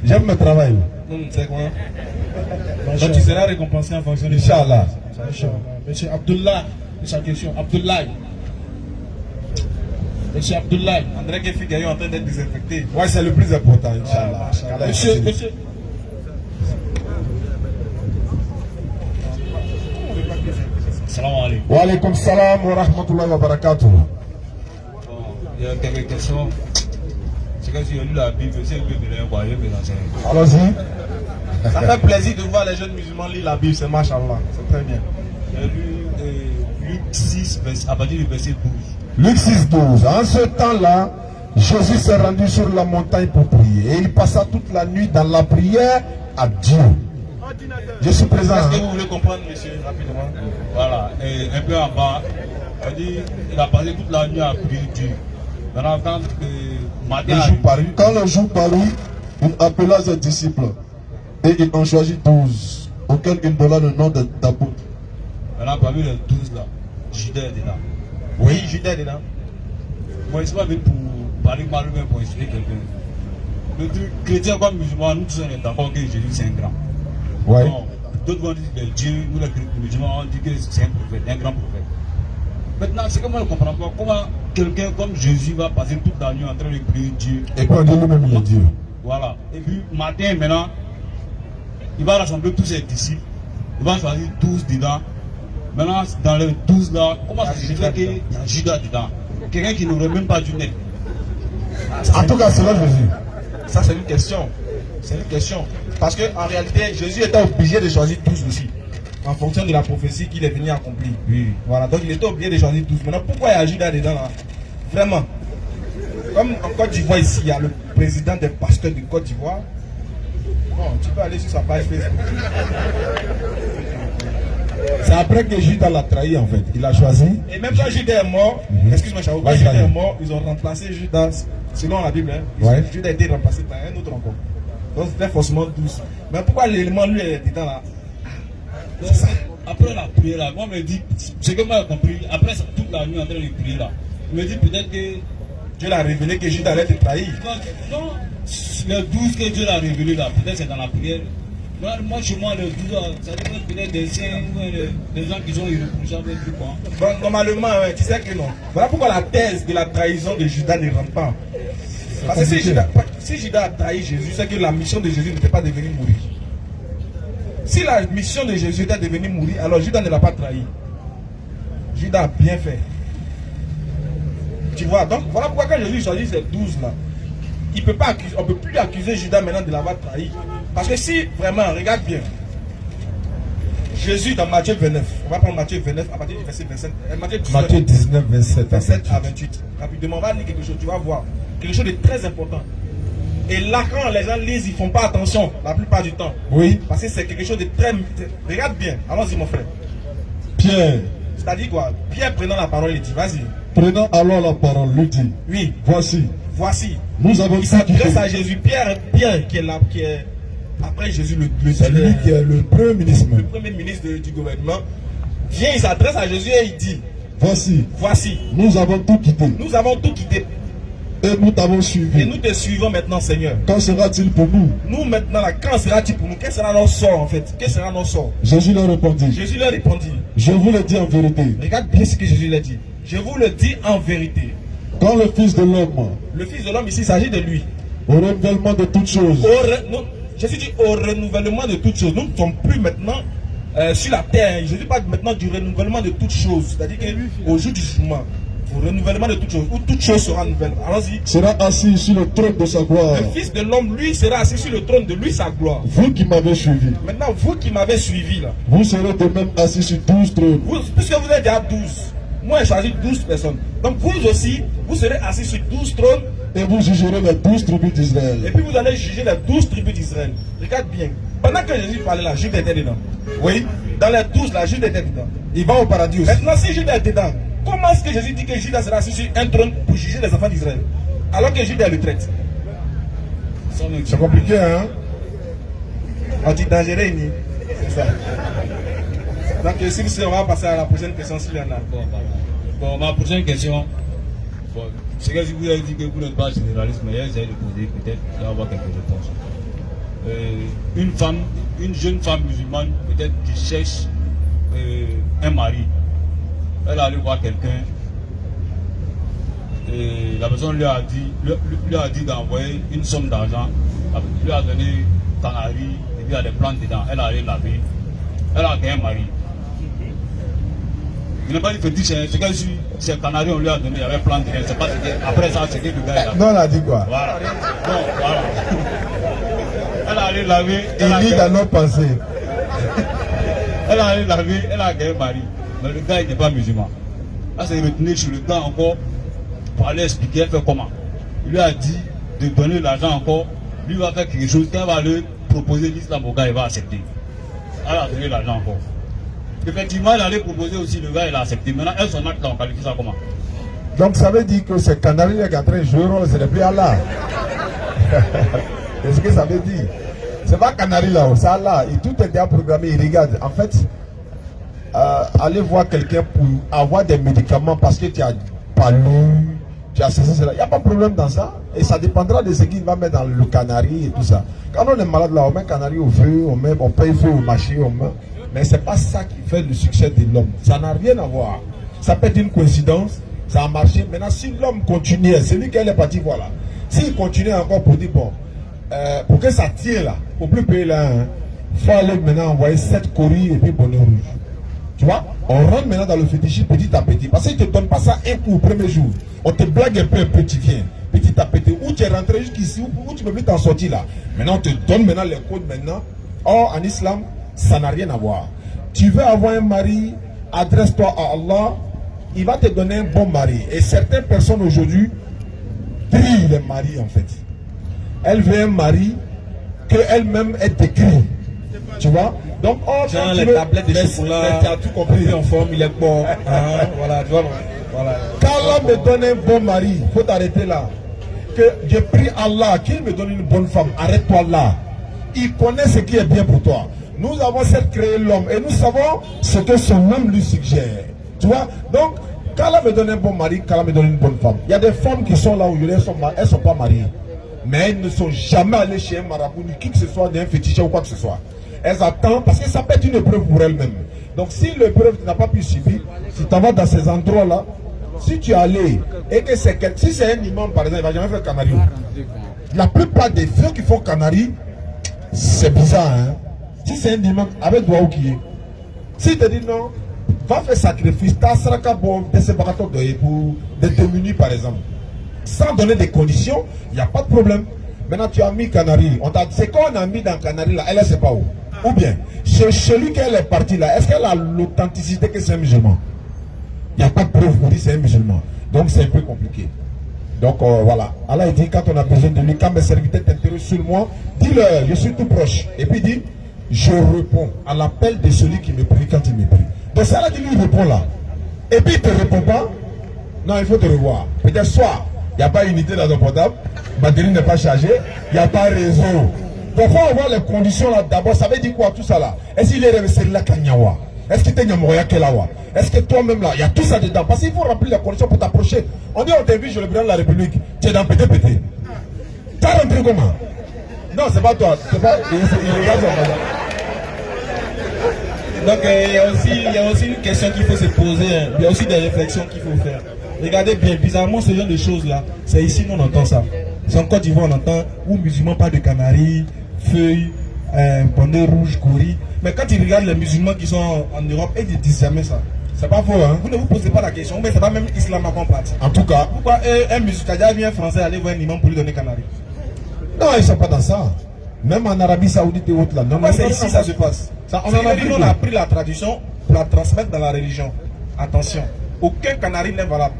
J'aime mon travail. C'est quoi? Donc tu seras récompensé en fonction de ça. Inch'Allah. Monsieur Abdullah, sa question. Abdullah. Monsieur Abdullah. André Gefigayo est en train d'être désinfecté. Ouais, c'est le plus important, Inch'Allah. Monsieur. Salam alaikum. Wa alaikum salam wa rahmatullahi wa barakatuh. Il y a quelques questions. C'est comme si j'ai lu la Bible, c'est un peu de l'envoyer, mais dans un. Allons-y. Ça fait plaisir de voir les jeunes musulmans lire la Bible, c'est machallah. C'est très bien. J'ai lu Luc 6, à partir du verset 12. Luc 6, 12. En ce temps-là, Jésus s'est rendu sur la montagne pour prier. Et il passa toute la nuit dans la prière à Dieu. Je suis présent. Est-ce que vous voulez comprendre, monsieur, rapidement? Voilà, et un peu en bas, il a passé toute la nuit à prier Dieu. Maintenant, quand le jour parut, il appela ses disciples. Et ils en choisit 12, auxquels il donna le nom d'apôtres. Maintenant, parmi les 12 là, Judas est dedans. Oui, Judas est dedans. Moi, je suis pas venu pour parler mal ou pour instruire quelqu'un. Le truc, chrétien comme musulman, nous tous on est d'accord que Jésus c'est un grand. Ouais. Donc, d'autres vont dire que Dieu, nous les musulmans, on dit que c'est un prophète, un grand prophète. Maintenant, c'est que moi je ne comprends pas comment quelqu'un comme Jésus va passer toute la nuit en train de prier Dieu. Et puis on dit lui-même il est Dieu. Voilà. Et puis, matin, maintenant, il va rassembler tous ses disciples. Il va choisir 12 dedans. Maintenant, dans les 12 là, comment ça se fait qu'il y a Judas dedans? Quelqu'un qui n'aurait même pas dû naître. En tout cas, c'est là Jésus. Ça, c'est une question. C'est une question. Parce qu'en réalité, Jésus était obligé de choisir 12 aussi. En fonction de la prophétie qu'il est venu accomplir. Oui. Voilà, donc il était obligé de choisir 12. Maintenant, pourquoi il y a Judas dedans là? Vraiment. Comme en Côte d'Ivoire ici, il y a le président des pasteurs de Côte d'Ivoire. Bon, tu peux aller sur sa page Facebook. C'est après que Judas l'a trahi en fait. Il a choisi. Et même quand Judas est mort, excuse-moi, Chao, quand Judas est mort, ils ont remplacé Judas, selon la Bible, Judas a été remplacé par un autre encore. Donc c'était forcément 12. Mais pourquoi l'élément lui est dedans là? Donc, après la prière là, moi me dit, ce que moi j'ai compris, après toute la nuit en train de prier là, il me dit peut-être que Dieu l'a révélé que Judas allait être trahi. non, les 12 que Dieu l'a révélé là, peut-être c'est dans la prière. Moi, chez moi, les 12 ans, ça dépend peut-être des siens ou des gens qui sont irréprochables. Bon, normalement, ouais, tu sais que non. Voilà pourquoi la thèse de la trahison de Judas ne rentre pas. Parce que si Judas a trahi Jésus, c'est que la mission de Jésus n'était pas de venir mourir. Si la mission de Jésus était de venir mourir, alors Judas ne l'a pas trahi. Judas a bien fait. Tu vois, donc voilà pourquoi quand Jésus choisit ces 12 là, il peut pas accuser, on ne peut plus accuser Judas maintenant de l'avoir trahi. Parce que si vraiment, regarde bien, Jésus dans Matthieu 29, on va prendre Matthieu 29 à partir du verset 27, Matthieu 19, 27 à 28. Rapidement, on va lire quelque chose, tu vas voir. Quelque chose de très important. Et là, quand les gens lisent, ils ne font pas attention la plupart du temps. Oui. Parce que c'est quelque chose de très... Regarde bien, allons-y mon frère. Pierre, C'est-à-dire quoi? Pierre prenant la parole, il dit, vas-y. prenant alors la parole, lui dit, Oui, voici, nous avons... tout Il s'adresse quitté. à Jésus. Pierre qui est là, qui est... Après Jésus, C'est lui qui est le premier ministre. le premier ministre du gouvernement, vient, il s'adresse à Jésus et il dit, voici, nous avons tout quitté nous avons tout quitté et nous t'avons et suivi. nous te suivons maintenant, Seigneur. Qu'en sera-t-il pour nous? Nous maintenant, là, quand sera-t-il pour nous? Quel sera notre sort en fait? Quel sera notre sort? Jésus leur répondit, Jésus leur répondit, je vous le dis en vérité, regarde bien ce que Jésus leur dit. Je vous le dis en vérité. quand le Fils de l'homme, Le Fils de l'homme ici, il s'agit de lui. au renouvellement de toutes choses, Jésus dit au renouvellement de toutes choses. Nous ne sommes plus maintenant sur la terre. Je ne dis pas maintenant du renouvellement de toutes choses. C'est-à-dire qu'au jour du jugement, au renouvellement de toutes choses, où toutes choses seront nouvelles. Allons-y. sera assis sur le trône de sa gloire. Le Fils de l'homme, lui, sera assis sur le trône de lui, sa gloire. Vous qui m'avez suivi, Maintenant, vous qui m'avez suivi là, vous serez de même assis sur 12 trônes. puisque vous êtes déjà 12, moi j'ai choisi 12 personnes. Donc vous aussi, vous serez assis sur 12 trônes. Et vous jugerez les 12 tribus Et d'Israël. puis vous allez juger les 12 tribus d'Israël. Regarde bien. Pendant que Jésus parlait là, Jude était dedans. Oui. Dans les 12 là, Jude était dedans. Il va au paradis aussi. Maintenant, si Jude est dedans, comment est-ce que Jésus dit que Judas sera assis sur un trône pour juger les enfants d'Israël? Alors que Jude est le traite. C'est compliqué, hein? On dit dangereux, ni. C'est ça. Donc, si on va passer à la prochaine question, s'il y en a. Bon, ma prochaine question, bon, c'est que si vous avez dit que vous n'êtes pas généraliste, mais essayez de poser, peut-être, il va y avoir quelques réponses. Une jeune femme musulmane, peut-être, qui cherche un mari, elle allait voir quelqu'un, et la personne lui a dit d'envoyer une somme d'argent, lui a donné Canari, et puis il y a des plantes dedans, elle allait laver, elle a gagné un mari. Il n'a pas dit fétiche, c'est que si c'est Canari, on lui a donné, il y avait plein de rien. C'est pas ce que, après ça, c'est que le gars est là. Non, on a dit quoi? Voilà. Bon, voilà. Elle a allé laver. Il lit dans nos pensées. Elle a allé laver, elle a gagné un mari. Mais le gars, il n'est pas musulman. Elle s'est retenue sur le gars encore pour aller expliquer, elle fait comment. Il lui a dit de donner l'argent encore. Lui va faire quelque chose. Quand elle va lui proposer l'islam au gars, il va accepter. Elle a donné l'argent encore. Effectivement, elle allait proposer aussi, le gars, il a accepté. Maintenant, elle, son acte, on qualifie ça comment? Donc ça veut dire que c'est Canari qui est en train de jouer le rôle, ce n'est plus Allah. C'est ce que ça veut dire. C'est pas Canari là, c'est Allah. Et tout est déjà programmé. Il regarde. En fait, aller voir quelqu'un pour avoir des médicaments parce que tu as pas lu, tu as ceci, cela. Il n'y a pas de problème dans ça. Et ça dépendra de ce qu'il va mettre dans le canari et tout ça. Quand on est malade là, on met canari au feu, on paye feu au marché, on met. Mais ce n'est pas ça qui fait le succès de l'homme. Ça n'a rien à voir. Ça peut être une coïncidence, ça a marché. Maintenant, si l'homme continuait, c'est lui qui est parti, voilà. S'il continue encore pour dire, bon, pour que ça tienne là, au plus payer là, il faut aller maintenant envoyer 7 coris et puis bonnet rouge. Tu vois, on rentre maintenant dans le fétichisme petit à petit. Parce qu'ils ne te donnent pas ça un coup au premier jour. On te blague un peu, tu viens. Petit à petit. Où tu es rentré jusqu'ici, où tu ne peux plus t'en sortir là. Maintenant, on te donne maintenant les codes maintenant. Or, en islam, ça n'a rien à voir. Tu veux avoir un mari, adresse-toi à Allah. Il va te donner un bon mari. Et certaines personnes aujourd'hui trient les maris en fait. Elle veut un mari qu'elle-même est décrit. Tu vois? Donc, genre les tablettes de chocolat, tu as tout compris. en forme, il est bon. Hein, voilà, tu vois. Voilà. Quand Allah me donne un bon mari, il faut t'arrêter là. Que je prie Allah qu'il me donne une bonne femme. Arrête-toi là. Il connaît ce qui est bien pour toi. Nous avons certes créé l'homme et nous savons ce que son homme lui suggère. Tu vois? Donc, quand Allah me donne un bon mari, qu'Allah me donne une bonne femme. Il y a des femmes qui sont là où elles ne sont pas mariées. Mais elles ne sont jamais allées chez un marabout, ni qui que ce soit, d'un féticheur ou quoi que ce soit. elles attendent parce que ça peut être une épreuve pour elles-mêmes. Donc si l'épreuve n'a pas pu subir, si tu vas dans ces endroits-là, si tu es allé et que c'est si c'est un imam par exemple, il ne va jamais faire Canaries. La plupart des feux qui font Canaries, c'est bizarre. Hein? Si c'est un imam avec doigt qui est, si tu te dis non, va faire sacrifice, tu as pour des démunis par exemple. Sans donner des conditions, il n'y a pas de problème. Maintenant tu as mis Canaries, c'est quoi on a mis dans Canaries là, elle ne sait pas où. Ou bien, chez celui qu'elle est partie là, est-ce qu'elle a l'authenticité que c'est un musulman? Il n'y a pas de preuve pour dire c'est un musulman. Donc c'est un peu compliqué. Donc voilà. Allah dit quand on a besoin de lui, quand mes serviteurs t'interrogent sur moi, dis-leur, je suis tout proche. Et puis dit, je réponds à l'appel de celui qui me prie quand il me prie. Donc c'est Allah qui lui répond là. Et puis il ne te répond pas. Non, il faut te revoir. Peut-être soit il n'y a pas unité dans ton portable, batterie n'est pas chargée, il n'y a pas réseau. Donc il faut voir les conditions là d'abord. Ça veut dire quoi tout ça là? Est-ce qu'il est réveillé là Kanyawa? Est-ce que tu es Nyamoya Kelawa? Est-ce que toi-même là, il y a tout ça dedans? Parce qu'il faut remplir les conditions pour t'approcher. On dit on t'invite chez le président de la République, tu es dans pété. Tu as rentré comment? Non, c'est pas toi. C'est pas. Donc il y a aussi une question qu'il faut se poser. Hein. Il y a aussi des réflexions qu'il faut faire. Regardez bien, bizarrement ce genre de choses là, c'est ici nous on entend ça. C'est en Côte d'Ivoire on entend où musulmans parlent de Canaries, feuilles, bandeurs rouges, courris. Mais quand ils regardent les musulmans qui sont en Europe, ils ne disent jamais ça. C'est pas faux, hein? Vous ne vous posez pas la question, mais c'est pas même l'islam qu'on pratique. En tout cas. Pourquoi un musulman vient français aller voir un imam pour lui donner Canaries? Non, ils ne sont pas dans ça. Même en Arabie Saoudite et autres là. Non, c'est ici ça se passe. Ça, on a pris la tradition pour la transmettre dans la religion. Attention, aucun Canari n'est valable.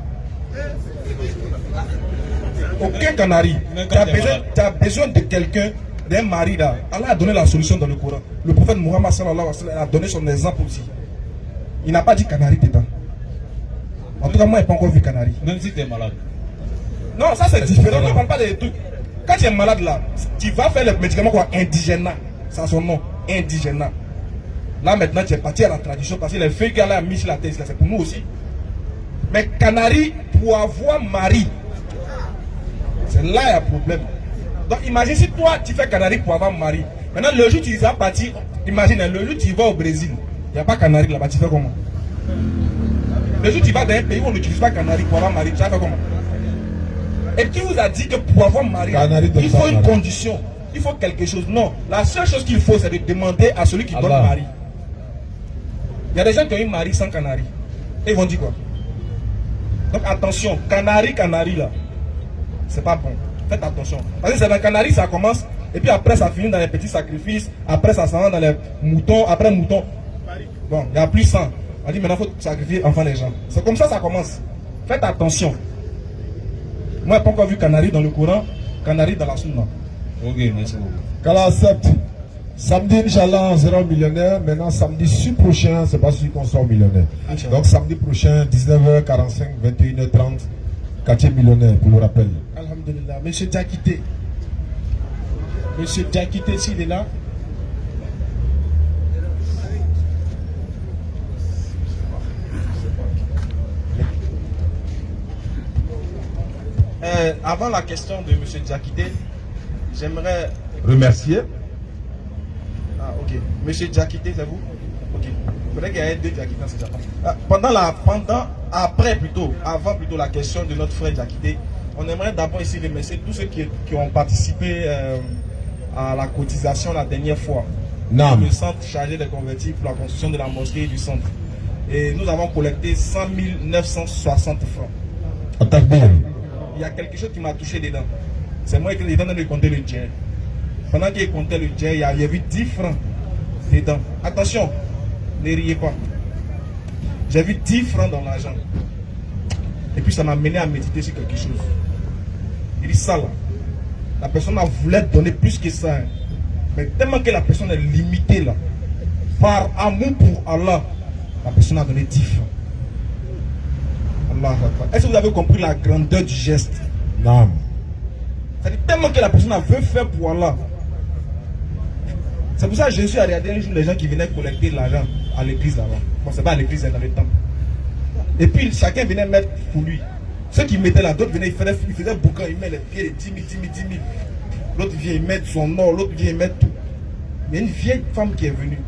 Aucun Canari. Tu as besoin de quelqu'un, d'un mari là. Allah a donné la solution dans le Coran. Le prophète Muhammad sallallahu alayhi wa sallam a donné son exemple aussi. Il n'a pas dit Canari dedans. En tout cas, moi, je n'ai pas encore vu Canari. Même si tu es malade. Non, ça c'est différent. On ne parle pas des trucs. Quand tu es malade là, tu vas faire le médicament quoi? Indigène. C'est son nom. Indigène. Là maintenant, tu es parti à la tradition parce que les feuilles qu'elle a mis sur la tête, c'est pour nous aussi. Mais Canari, pour avoir mari, c'est là il y a problème. Donc imagine si toi tu fais Canari pour avoir mari. Maintenant le jour où tu vas partir, imagine le jour où tu vas au Brésil, il n'y a pas Canari là-bas, tu fais comment? Le jour où tu vas dans un pays où on n'utilise pas Canari pour avoir mari, tu vas faire comment? Et qui vous a dit que pour avoir mari, il faut une condition, il faut quelque chose? Non, la seule chose qu'il faut c'est de demander à celui qui donne mari. Il y a des gens qui ont eu mari sans Canari. Et ils vont dire quoi? Donc attention, Canari là, c'est pas bon. Faites attention. Parce que c'est dans Canari ça commence, et puis après ça finit dans les petits sacrifices, après ça s'en va dans les moutons, après moutons. Bon, il n'y a plus sang. On dit maintenant il faut sacrifier enfin les gens. C'est comme ça commence. Faites attention. Moi je n'ai pas encore vu Canari dans le Coran, Canari dans la Sunna. Ok, merci beaucoup. Qu'Allah accepte. Samedi, Inch'Allah, on sera millionnaire. Maintenant, samedi prochain, c'est pas sûr qu'on sort millionnaire. Donc, samedi prochain, 19h45, 21h30, quartier millionnaire, pour le rappel. Alhamdulillah. Monsieur Diakité. Monsieur Diakité, s'il est là. Avant la question de monsieur Diakité, j'aimerais remercier. Ah, ok. Monsieur Diakité, c'est vous? Ok. Il faudrait qu'il y ait deux Diakité dans ce Japon. Avant plutôt la question de notre frère Diakité, on aimerait d'abord ici remercier tous ceux qui ont participé à la cotisation la dernière fois. Le centre chargé des convertis pour la construction de la mosquée du centre. Et nous avons collecté 100 960 francs. Il y a quelque chose qui m'a touché dedans. C'est moi qui ai donné de compter le djinn. Pendant qu'il comptait le djinn, il y avait 10 francs dedans. Attention, ne riez pas. J'ai vu 10 francs dans l'argent. Et puis ça m'a mené à méditer sur quelque chose. Il dit ça là. La personne a voulu donner plus que ça. Mais tellement que la personne est limitée là. Par amour pour Allah, la personne a donné 10 francs. Est-ce que vous avez compris la grandeur du geste? Non. C'est tellement que la personne veut faire pour Allah. C'est pour ça que Jésus a regardé un jour les gens qui venaient collecter l'argent à l'église là-bas. Bon, c'est pas à l'église, c'est dans le temple. Et puis chacun venait mettre pour lui. Ceux qui mettaient là, d'autres venaient, ils faisaient boucan, ils mettaient les pieds, les 10 000, 10 000, 10 000. L'autre vient, il met son or, l'autre vient, il met tout. Il y a une vieille femme qui est venue.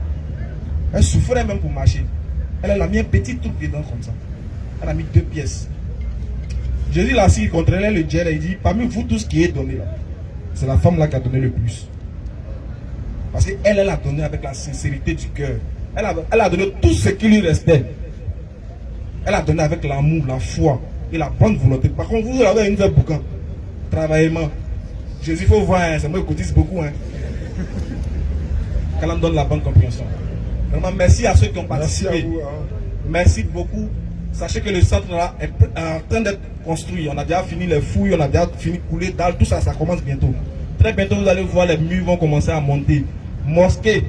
Elle souffrait même pour marcher. Elle a mis un petit truc dedans comme ça. Elle a mis 2 pièces. Jésus l'a assis contre elle, le diable, il dit, parmi vous tous qui est donné là, c'est la femme là qui a donné le plus. Parce qu'elle a donné avec la sincérité du cœur. Elle a donné tout ce qui lui restait. Elle a donné avec l'amour, la foi et la bonne volonté. Par contre, vous avez une vraie boucan. Travaillement. Jésus, il faut voir, hein, c'est moi qui cotise beaucoup. Hein. Qu'elle en donne la bonne compréhension. Vraiment, merci à ceux qui ont participé. Merci à vous. Hein. Merci beaucoup. Sachez que le centre là est en train d'être construit. On a déjà fini les fouilles, on a déjà fini de couler dalle, tout ça, ça commence bientôt. Très bientôt, vous allez voir, les murs vont commencer à monter. Mosquée,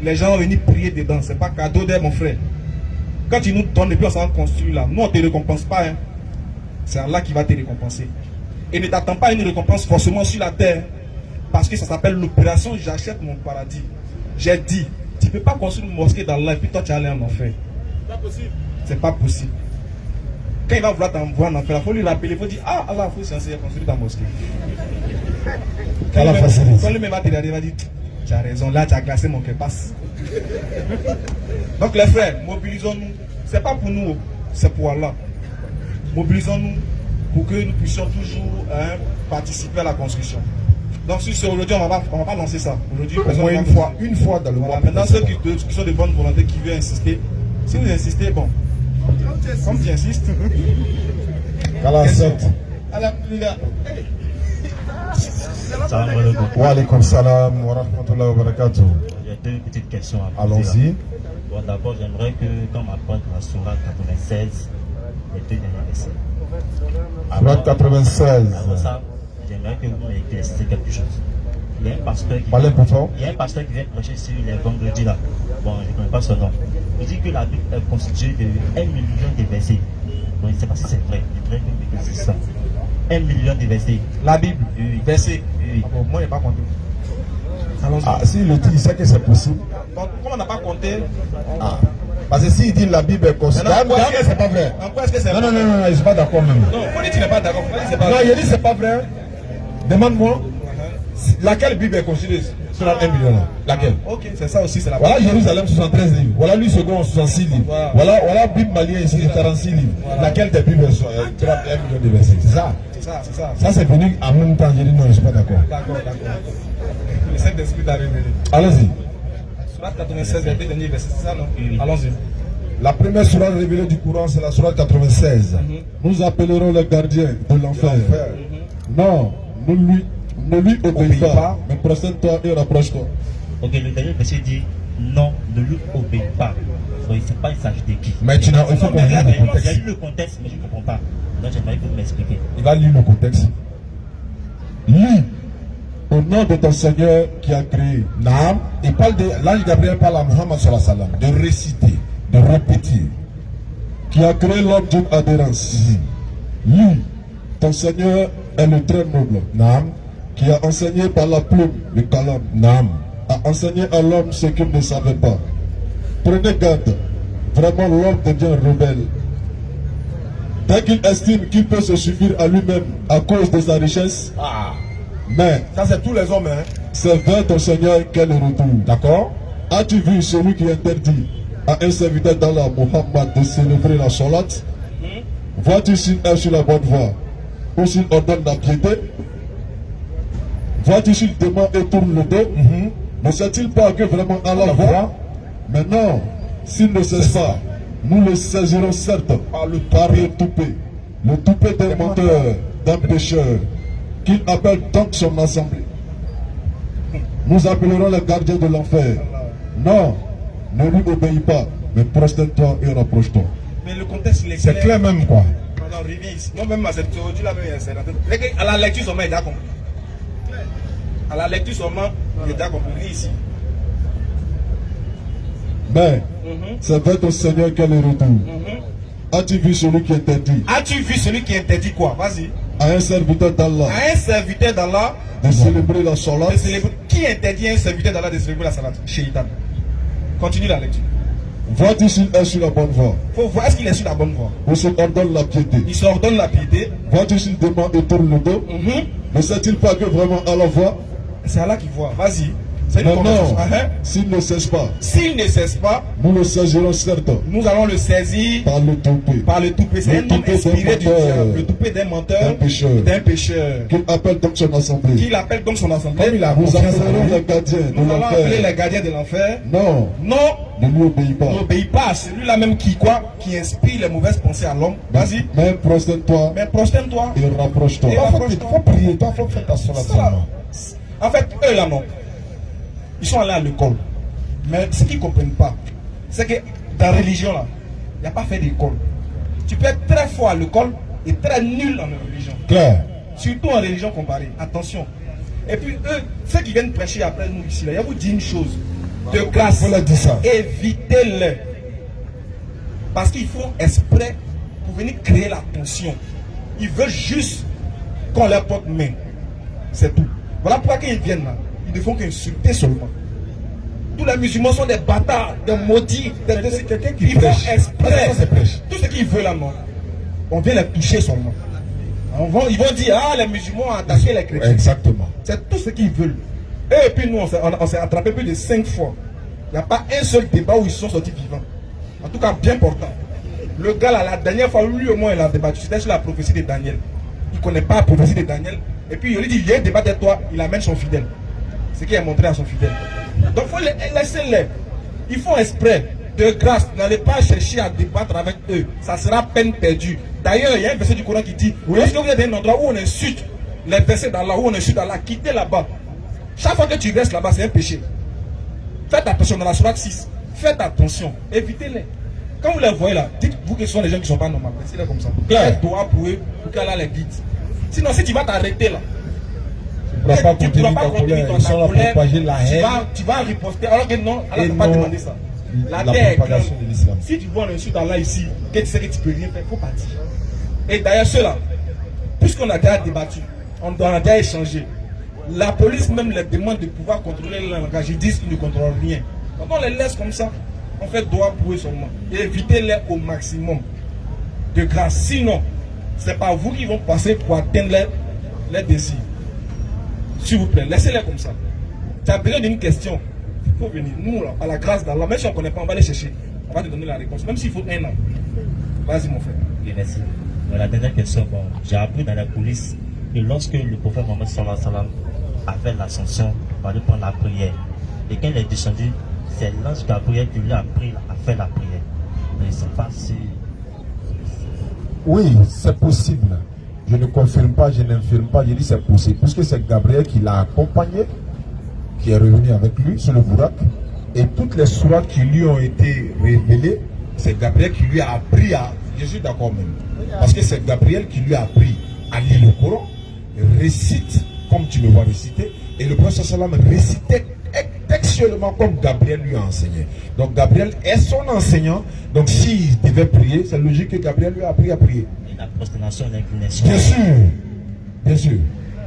les gens vont venir prier dedans. C'est pas cadeau d'air, mon frère. Quand tu nous donnes, et puis on s'en construit là, nous on ne te récompense pas. Hein. C'est Allah qui va te récompenser. Et ne t'attends pas à une récompense forcément sur la terre. Parce que ça s'appelle l'opération J'achète mon paradis. J'ai dit, tu ne peux pas construire une mosquée d'Allah et puis toi tu es allé en enfer. C'est pas possible. C'est pas possible. Quand il va vouloir t'envoyer en enfer, il faut lui rappeler, il faut dire, ah Allah, il faut censé construire ta mosquée. Quand lui-même va te regarder, il va dire, tu as raison, là tu as glacé mon cœur, passe. Donc les frères, mobilisons-nous. C'est pas pour nous, c'est pour Allah. Mobilisons-nous pour que nous puissions toujours participer à la construction. Donc si c'est aujourd'hui, on va pas lancer ça. Aujourd'hui, Au moins une fois dans le mois. Maintenant, ceux qui sont de bonne volonté, qui veulent insister, si vous insistez, bon. Comme tu insistes. Wa alaykoum salam wa rahmatullahi wa barakatuh. J'ai 2 petites questions à poser. Allons-y. Bon, d'abord, j'aimerais que, quand on apprend la Sourate 96, les 2 derniers versets. Sourate 96. Avant ça, j'aimerais que vous m'éclaircissiez quelque chose. Il y a un pasteur qui vient prêcher sur les vendredis là. Bon, je ne connais pas son nom. Il dit que la Bible est constituée de 1 million de versets. Donc, je ne sais pas si c'est vrai. Je voudrais que vous m'éclaircissiez ça. 1 million de versets. La Bible, Oui. verset. Oui. Ah bon, moi, je n'ai pas compté. Allons-y. Ah, s'il le dit, il sait que c'est possible. Donc, comme on n'a pas compté, Ah. Parce que s'il dit la Bible est constituée, c'est pas vrai. en quoi est-ce que c'est Non, je ne suis pas d'accord même. Non, faut dire que tu n'es pas d'accord. Faut dire que c'est pas Non, vrai. il dit c'est pas vrai. Demande-moi, laquelle Bible est constituée sur la 1 million là? Laquelle? Ok, c'est ça aussi, c'est la Voilà Jérusalem 73 livres. Voilà lui second 66 livres. Voilà Bible malien ici 46 livres. Laquelle des Bibles sur 1 million de versets? C'est ça. C'est ça, c'est ça. Ça c'est venu en même temps. J'ai dit non, je ne suis pas d'accord. D'accord. Le Saint-Esprit t'a révélé. Allons-y. Surat 96, les 2 derniers versets, c'est ça, non? Allons-y. La première sourate révélée du Coran, c'est la sourate 96. Nous appellerons le gardien de l'enfer. Non, ne lui obéis pas, mais procède-toi et rapproche-toi. Ok, le dernier verset dit non, ne lui obéis pas. Donc, il ne sait pas, il s'agit de qui. Mais il faut qu'on lise le J'ai contexte. lu le contexte, mais je ne comprends pas. Donc, j'aimerais que vous m'expliquiez. Il va lire le contexte. Lis au nom de ton Seigneur qui a créé. Naam, il parle de l'ange Gabriel parle à Muhammad sallallahu alayhi wa sallam de réciter, de répéter. Qui a créé l'homme d'une adhérence. Lui, ton Seigneur est le très noble, Naam, qui a enseigné par la plume, le calame, Naam. a enseigné à l'homme ce qu'il ne savait pas. Prenez garde, vraiment l'homme devient rebelle. Dès qu'il estime qu'il peut se suffire à lui-même à cause de sa richesse, Ah, mais ça c'est tous les hommes, hein. c'est vers ton Seigneur qu'elle retourne. D'accord? As-tu vu celui qui interdit à un serviteur d'Allah, Muhammad, de célébrer la salat? Vois-tu s'il est sur la bonne voie ou s'il ordonne la piété? Vois-tu s'il demande et tourne le dos? Ne sait-il pas que vraiment Allah voit? Mais non, s'il ne cesse pas, nous le saisirons certes par le toupet d'un menteur, d'un pécheur, qu'il appelle donc son assemblée. Nous appellerons le gardien de l'enfer. Non, ne lui obéis pas, mais prosterne-toi et rapproche-toi. Mais le contexte, il est C'est clair même quoi. Non, reviens ici. Moi-même, aujourd'hui, là, c'est à la lecture seulement, il est déjà compris. À la lecture seulement, il est déjà compris. Lis ici. Mais c'est vers ton Seigneur qu'elle retourne. As-tu vu celui qui interdit As-tu vu celui qui interdit quoi? Vas-y. à un serviteur d'Allah À un serviteur d'Allah de célébrer la salat? de célébrer. Qui interdit à un serviteur d'Allah de célébrer la salat? Shaitan. Continue la lecture. Vois-tu s'il est sur la bonne voie Faut voir, est-ce qu'il est sur la bonne voie? ou s'il ordonne la piété? Il s'ordonne la piété. Vois-tu s'il demande et tourne le dos? Ne sait-il pas que vraiment Allah voit? C'est Allah qui voit. Vas-y. C'est une conversation. S'il ne cesse pas, s'il ne cesse pas, nous le saisirons certes. Nous allons le saisir par le Tout-Pé. Par le Tout-Pé. C'est un homme inspiré du diable. Le Tout-Pé d'un menteur, d'un pécheur. Qu'il appelle donc son assemblée. Qu'il appelle donc son assemblée. Comme il a nous appellerons les gardiens de l'enfer. Nous allons appeler les gardiens de l'enfer. Non. Non. Ne lui obéis pas. N'obéis pas à celui-là même qui quoi? Qui inspire les mauvaises pensées à l'homme. Vas-y. Mais prosterne-toi. Mais prosterne-toi. Et rapproche-toi. Il faut prier. Il faut faire attention à ça. En fait, eux là non. Ils sont allés à l'école. Mais ce qu'ils ne comprennent pas, c'est que dans la religion là, il n'y a pas fait d'école. Tu peux être très fort à l'école et très nul en religion. Claire. Surtout en religion comparée. Attention. Et puis eux, ceux qui viennent prêcher après nous ici, là, je vous dis une chose. De grâce, évitez-les. Parce qu'ils font exprès pour venir créer la tension. Ils veulent juste qu'on leur porte main. C'est tout. Voilà pourquoi quand ils viennent là, ils ne font qu'insulter seulement. Tous les musulmans sont des bâtards, des maudits, c'est quelqu'un qui prêche. Exprès. Tout ce qu'ils veulent là, non. On vient les toucher seulement. Ils vont dire, ah, les musulmans ont attaqué les chrétiens. Exactement. C'est tout ce qu'ils veulent. Et puis nous, on s'est attrapé plus de 5 fois. Il n'y a pas un seul débat où ils sont sortis vivants. En tout cas, bien important. Le gars là, la dernière fois, lui au moins, il a débattu. C'était sur la prophétie de Daniel. Il ne connaît pas la prophétie de Daniel. Et puis il lui dit, viens débattre avec toi. Il amène son fidèle. Ce qu'il a montré à son fidèle. Donc il faut les laisser-les. Ils font exprès. De grâce, n'allez pas chercher à débattre avec eux. Ça sera peine perdue. D'ailleurs, il y a un verset du Coran qui dit, lorsque vous êtes dans un endroit où on insulte les versets d'Allah, où on insulte Allah, quittez là-bas. Chaque fois que tu restes là-bas, c'est un péché. Faites attention dans la sourate 6. Faites attention. Évitez-les. Quand vous les voyez là, dites-vous que ce sont des gens qui ne sont pas normaux. Laissez-les comme ça. Faites doigt pour eux, pour qu'Allah les guide. Sinon, si tu vas t'arrêter là, tu ne pourras pas continuer dans ta colère. Tu vas riposter. Alors que non, Allah ne peut pas demander ça. La terre est grande. Si tu vois un insulte Allah ici, que tu sais que tu ne peux rien faire, il faut partir. Et d'ailleurs, ceux-là, puisqu'on a déjà débattu, on a déjà échangé, la police même les demande de pouvoir contrôler le langage. Ils disent qu'ils ne contrôlent rien. Donc on les laisse comme ça. On fait droit pour eux seulement. Et évitez-les au maximum. De grâce. Sinon, ce n'est pas vous qui vont passer pour atteindre les désirs. S'il vous plaît, laissez-les comme ça. Tu as besoin d'une question. Il faut venir. Nous, là, à la grâce d'Allah, même si on ne connaît pas, on va les chercher. On va te donner la réponse. Même s'il faut 1 an. Vas-y, mon frère. Okay, merci. La dernière question, bon, j'ai appris dans la coulisses que lorsque le prophète Mohammed sallallahu alayhi wa sallam a fait l'ascension, il fallait prendre la prière. Et quand il est descendu, c'est l'ange Gabriel qui lui a appris à faire la prière. Mais je ne sais pas si... Oui, c'est possible. Je ne confirme pas, je n'infirme pas, je dis c'est possible. Puisque c'est Gabriel qui l'a accompagné, qui est revenu avec lui sur le Bourak. Et toutes les sourates qui lui ont été révélées, c'est Gabriel qui lui a appris à... Je suis d'accord même. Parce que c'est Gabriel qui lui a appris à lire le Coran, récite comme tu me vois réciter, et le prophète sallam récitait textuellement comme Gabriel lui a enseigné. Donc Gabriel est son enseignant, donc s'il devait prier, c'est logique que Gabriel lui a appris à prier. Et la prosternation et l'inclination. Bien sûr, bien sûr.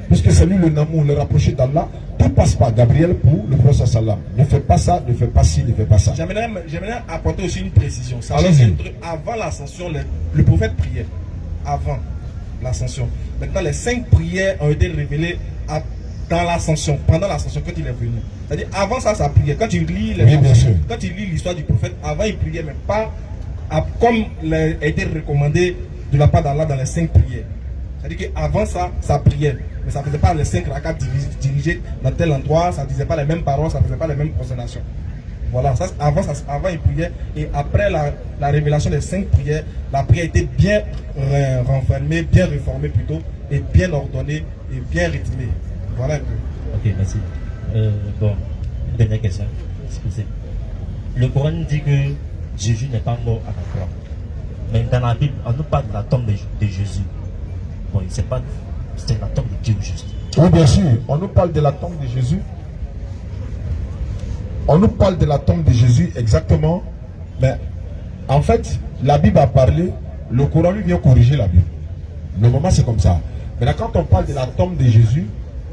Puisque c'est lui le namour, le rapproché d'Allah, tout passe par Gabriel pour le prophète sallam. Ne fais pas ça, ne fais pas ci, ne fais pas ça. J'aimerais apporter aussi une précision. Avant l'ascension, le prophète priait. Avant l'ascension. Maintenant, les 5 prières ont été révélées dans l'ascension, pendant l'ascension, quand il est venu. C'est-à-dire, avant ça, ça priait. Quand tu lis l'histoire du prophète, avant il priait, mais pas comme il a été recommandé de la part d'Allah dans les 5 prières. C'est-à-dire qu'avant ça, ça priait. Mais ça ne faisait pas les 5 rakats dirigés dans tel endroit, ça ne disait pas les mêmes paroles, ça ne faisait pas les mêmes prosternations. Voilà, avant il priait, et après la révélation des 5 prières, la prière était bien renfermée, bien réformée plutôt, et bien ordonnée, et bien rythmée. Voilà un peu. Ok, merci. Bon, une dernière question. Excusez. Le Coran dit que Jésus n'est pas mort à la croix. Mais dans la Bible, on nous parle de la tombe de Jésus. Bon, il ne sait pas, c'est la tombe de Dieu juste. Oui, bien sûr, on nous parle de la tombe de Jésus. On nous parle de la tombe de Jésus exactement, mais en fait, la Bible a parlé, le Coran lui vient corriger la Bible. Normalement, c'est comme ça. Maintenant, quand on parle de la tombe de Jésus,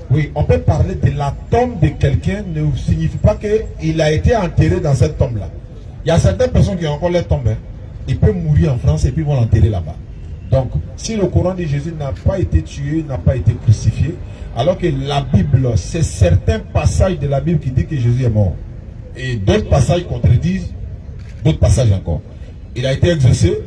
oui, on peut parler de la tombe de quelqu'un, ne signifie pas qu'il a été enterré dans cette tombe-là. Il y a certaines personnes qui ont encore leur tombe. Hein. Ils peuvent mourir en France et puis vont l'enterrer là-bas. Donc, si le Coran de Jésus n'a pas été tué, n'a pas été crucifié, alors que la Bible, c'est certains passages de la Bible qui disent que Jésus est mort. Et d'autres passages contredisent d'autres passages encore. Il a été exaucé,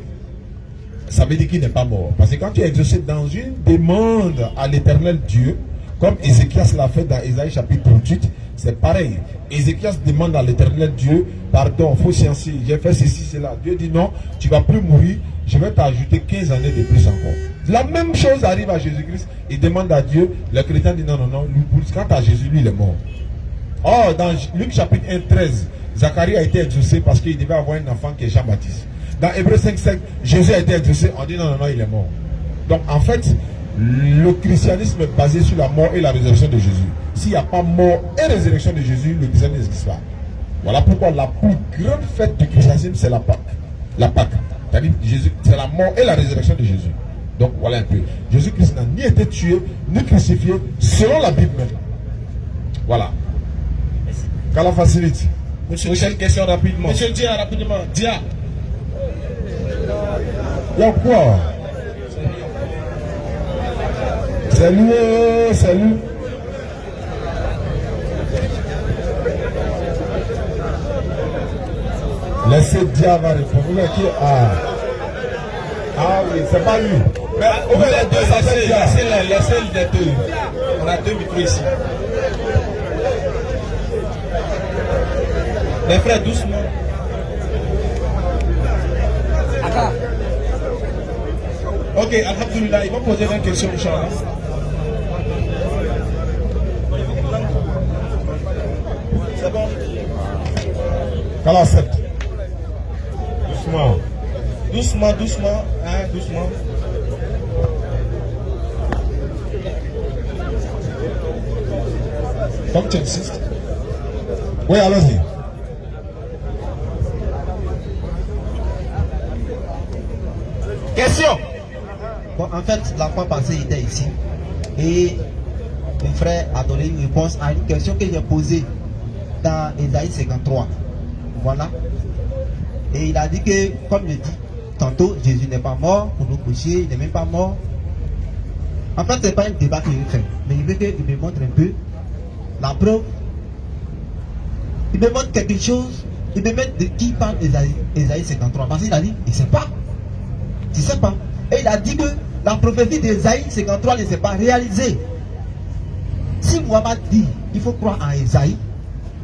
ça veut dire qu'il n'est pas mort. Parce que quand tu es exaucé dans une demande à l'éternel Dieu, comme Ézéchias l'a fait dans Ésaïe chapitre 38, c'est pareil. Ézéchias demande à l'éternel Dieu, pardon, faut sciencer, j'ai fait ceci, cela. Dieu dit non, tu ne vas plus mourir, je vais t'ajouter 15 années de plus encore. La même chose arrive à Jésus-Christ, il demande à Dieu, le chrétien dit non, non, non, quant à Jésus, lui, il est mort. Or, dans Luc chapitre 1, 13, Zacharie a été exaucé parce qu'il devait avoir un enfant qui est Jean-Baptiste. Dans Hébreux 5, 5, Jésus a été exaucé, on dit non, non, non, il est mort. Donc, en fait, le christianisme est basé sur la mort et la résurrection de Jésus. S'il n'y a pas mort et résurrection de Jésus, le christianisme n'existe pas. Voilà pourquoi la plus grande fête du christianisme, c'est la Pâque. La Pâque. C'est-à-dire, c'est la mort et la résurrection de Jésus. Donc, voilà un peu. Jésus-Christ n'a ni été tué, ni crucifié, selon la Bible même. Voilà. Qu'Allah facilite. Monsieur, une question rapidement. Monsieur Dia, rapidement. Dia. Il y a quoi? Salut, salut. Laissez Dia va répondre. Ah oui, c'est pas lui. Mais on va les deux, laissez les deux. On a deux micros ici. Les frères, doucement. Ok, alhamdoulilah, ils vont poser une question, Inch'Allah. C'est bon? Qu'Allah accepte. Doucement. Doucement, doucement, hein, doucement. Comme tu insistes. Oui, allons-y. Question. Bon, en fait, la fois passée, il était ici. Et mon frère a donné une réponse à une question que j'ai posée dans Ésaïe 53. Voilà. Et il a dit que, comme je dis, tantôt, Jésus n'est pas mort pour nos péchés, il n'est même pas mort. En fait, ce n'est pas un débat qu'il veut faire. Mais il veut qu'il me montre un peu la preuve. Il me montre quelque chose. Il me montre de qui parle Ésaïe 53. Parce qu'il a dit, il ne sait pas. Tu ne sais pas. Et il a dit que la prophétie d'Ésaïe 53 ne s'est pas réalisée. Si Mohammed dit qu'il faut croire en Ésaïe,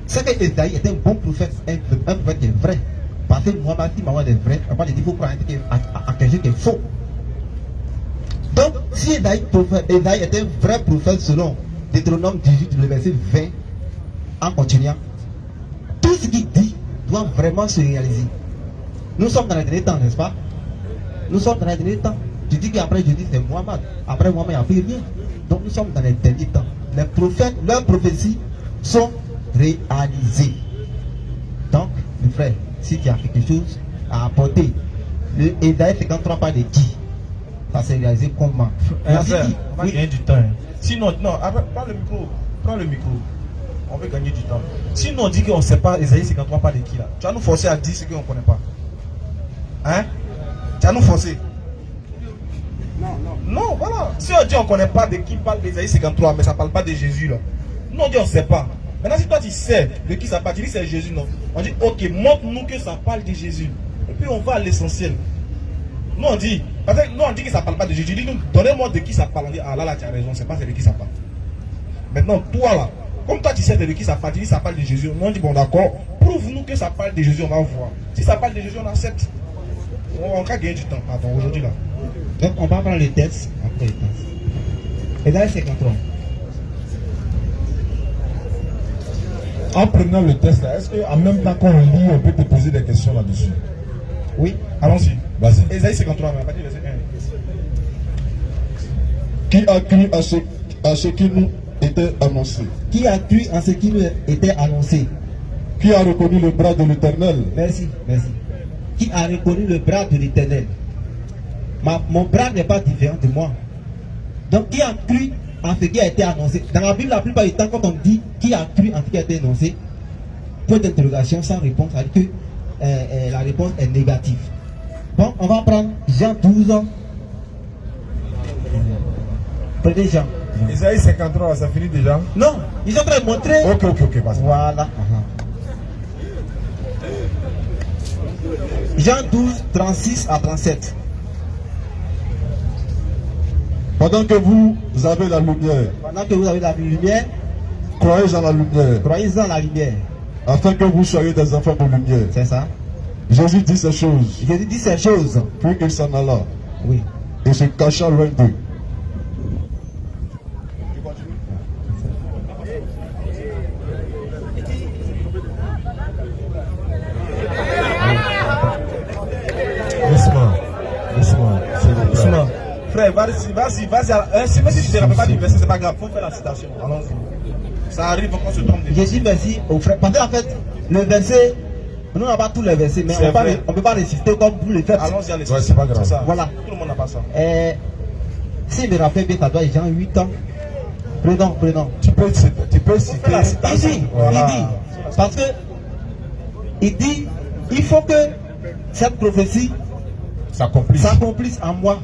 c'est que Ésaïe était un bon prophète, un prophète qui est vrai. Parce que Mohammed dit Mohammed est vrai, il dit qu'il faut croire en quelque chose qui est faux. Donc, si Ésaïe était un vrai prophète selon Deutéronome 18, le verset 20, en continuant, tout ce qu'il dit doit vraiment se réaliser. Nous sommes dans les derniers temps, n'est-ce pas? Nous sommes dans les derniers temps. Tu dis qu'après je dis c'est Mohammed. Après Mohammed, il n'y a plus rien. Donc nous sommes dans les derniers temps. Les prophètes, leurs prophéties sont réalisées. Donc, mes frères, si tu as quelque chose à apporter, le Ésaïe 53 pas de qui? Ça s'est réalisé comment? Frère, on va gagner du temps. Sinon, non, prends le micro. Prends le micro. On veut gagner du temps. Sinon, on dit qu'on ne sait pas Ésaïe 53 pas de qui là. Tu vas nous forcer à dire ce qu'on ne connaît pas. Hein? Tu vas nous forcer. Non, voilà. Si on dit on ne connaît pas de qui parle d'Ésaïe 53, mais ça ne parle pas de Jésus là. Nous on dit on ne sait pas. Maintenant si toi tu sais de qui ça parle, tu dis c'est Jésus, non. On dit ok, montre-nous que ça parle de Jésus. Et puis on va à l'essentiel. Nous on dit, parce que nous on dit que ça ne parle pas de Jésus. Dis-nous, donnez-moi de qui ça parle. On dit ah là tu as raison, c'est pas de qui ça parle. Maintenant toi là, comme toi tu sais de qui ça parle, tu dis ça parle de Jésus. Nous on dit bon d'accord, prouve-nous que ça parle de Jésus, on va voir. Si ça parle de Jésus, on accepte. On va gagner du temps, pardon, aujourd'hui là. Donc on va prendre le texte après le texte. Ésaïe 53. En prenant le texte, est-ce qu'en même temps qu'on lit, on peut te poser des questions là-dessus? Oui, allons-y. Vas-y. Ésaïe 53, à partir du verset 1. Qui a cru à ce qui nous était annoncé? Qui a cru en ce qui nous était annoncé? Qui a reconnu le bras de l'Éternel? Merci, merci. Qui a reconnu le bras de l'Éternel? Mon bras n'est pas différent de moi. Donc qui a cru en ce qui a été annoncé? Dans la Bible, la plupart du temps, quand on dit qui a cru en ce qui a été annoncé, point d'interrogation sans réponse, ça veut dire que la réponse est négative. Bon, on va prendre Jean 12, Prenez Jean. Isaïe 53, ça finit déjà? Non, ils ont fait montrer. Ok, passe. Voilà. Jean 12, 36 à 37. Pendant que vous avez la lumière, Pendant que vous avez la lumière, croyez en la lumière, croyez en la lumière. afin que vous soyez des enfants de lumière. C'est ça. Jésus dit ces choses, Jésus dit ces choses. puis il s'en alla Oui. et se cacha loin d'eux. Doucement. Frère, vas-y. Même si tu ne te rappelles pas du verset, c'est pas grave. Il faut faire la citation. Allons-y. Ça arrive qu'on se trompe. Jésus merci au frère. Parce qu'en fait, le verset, nous n'avons pas tous les versets, mais on ne peut pas résister comme vous le faites. Allons-y à l'essentiel. Ouais, c'est pas grave. Ça. Voilà. Tout le monde n'a pas ça. Si je me rappelle bien, ça doit être Jean 8 ans. Prenons. Tu peux citer la citation. Il dit, parce que il dit, il faut que cette prophétie s'accomplisse en moi.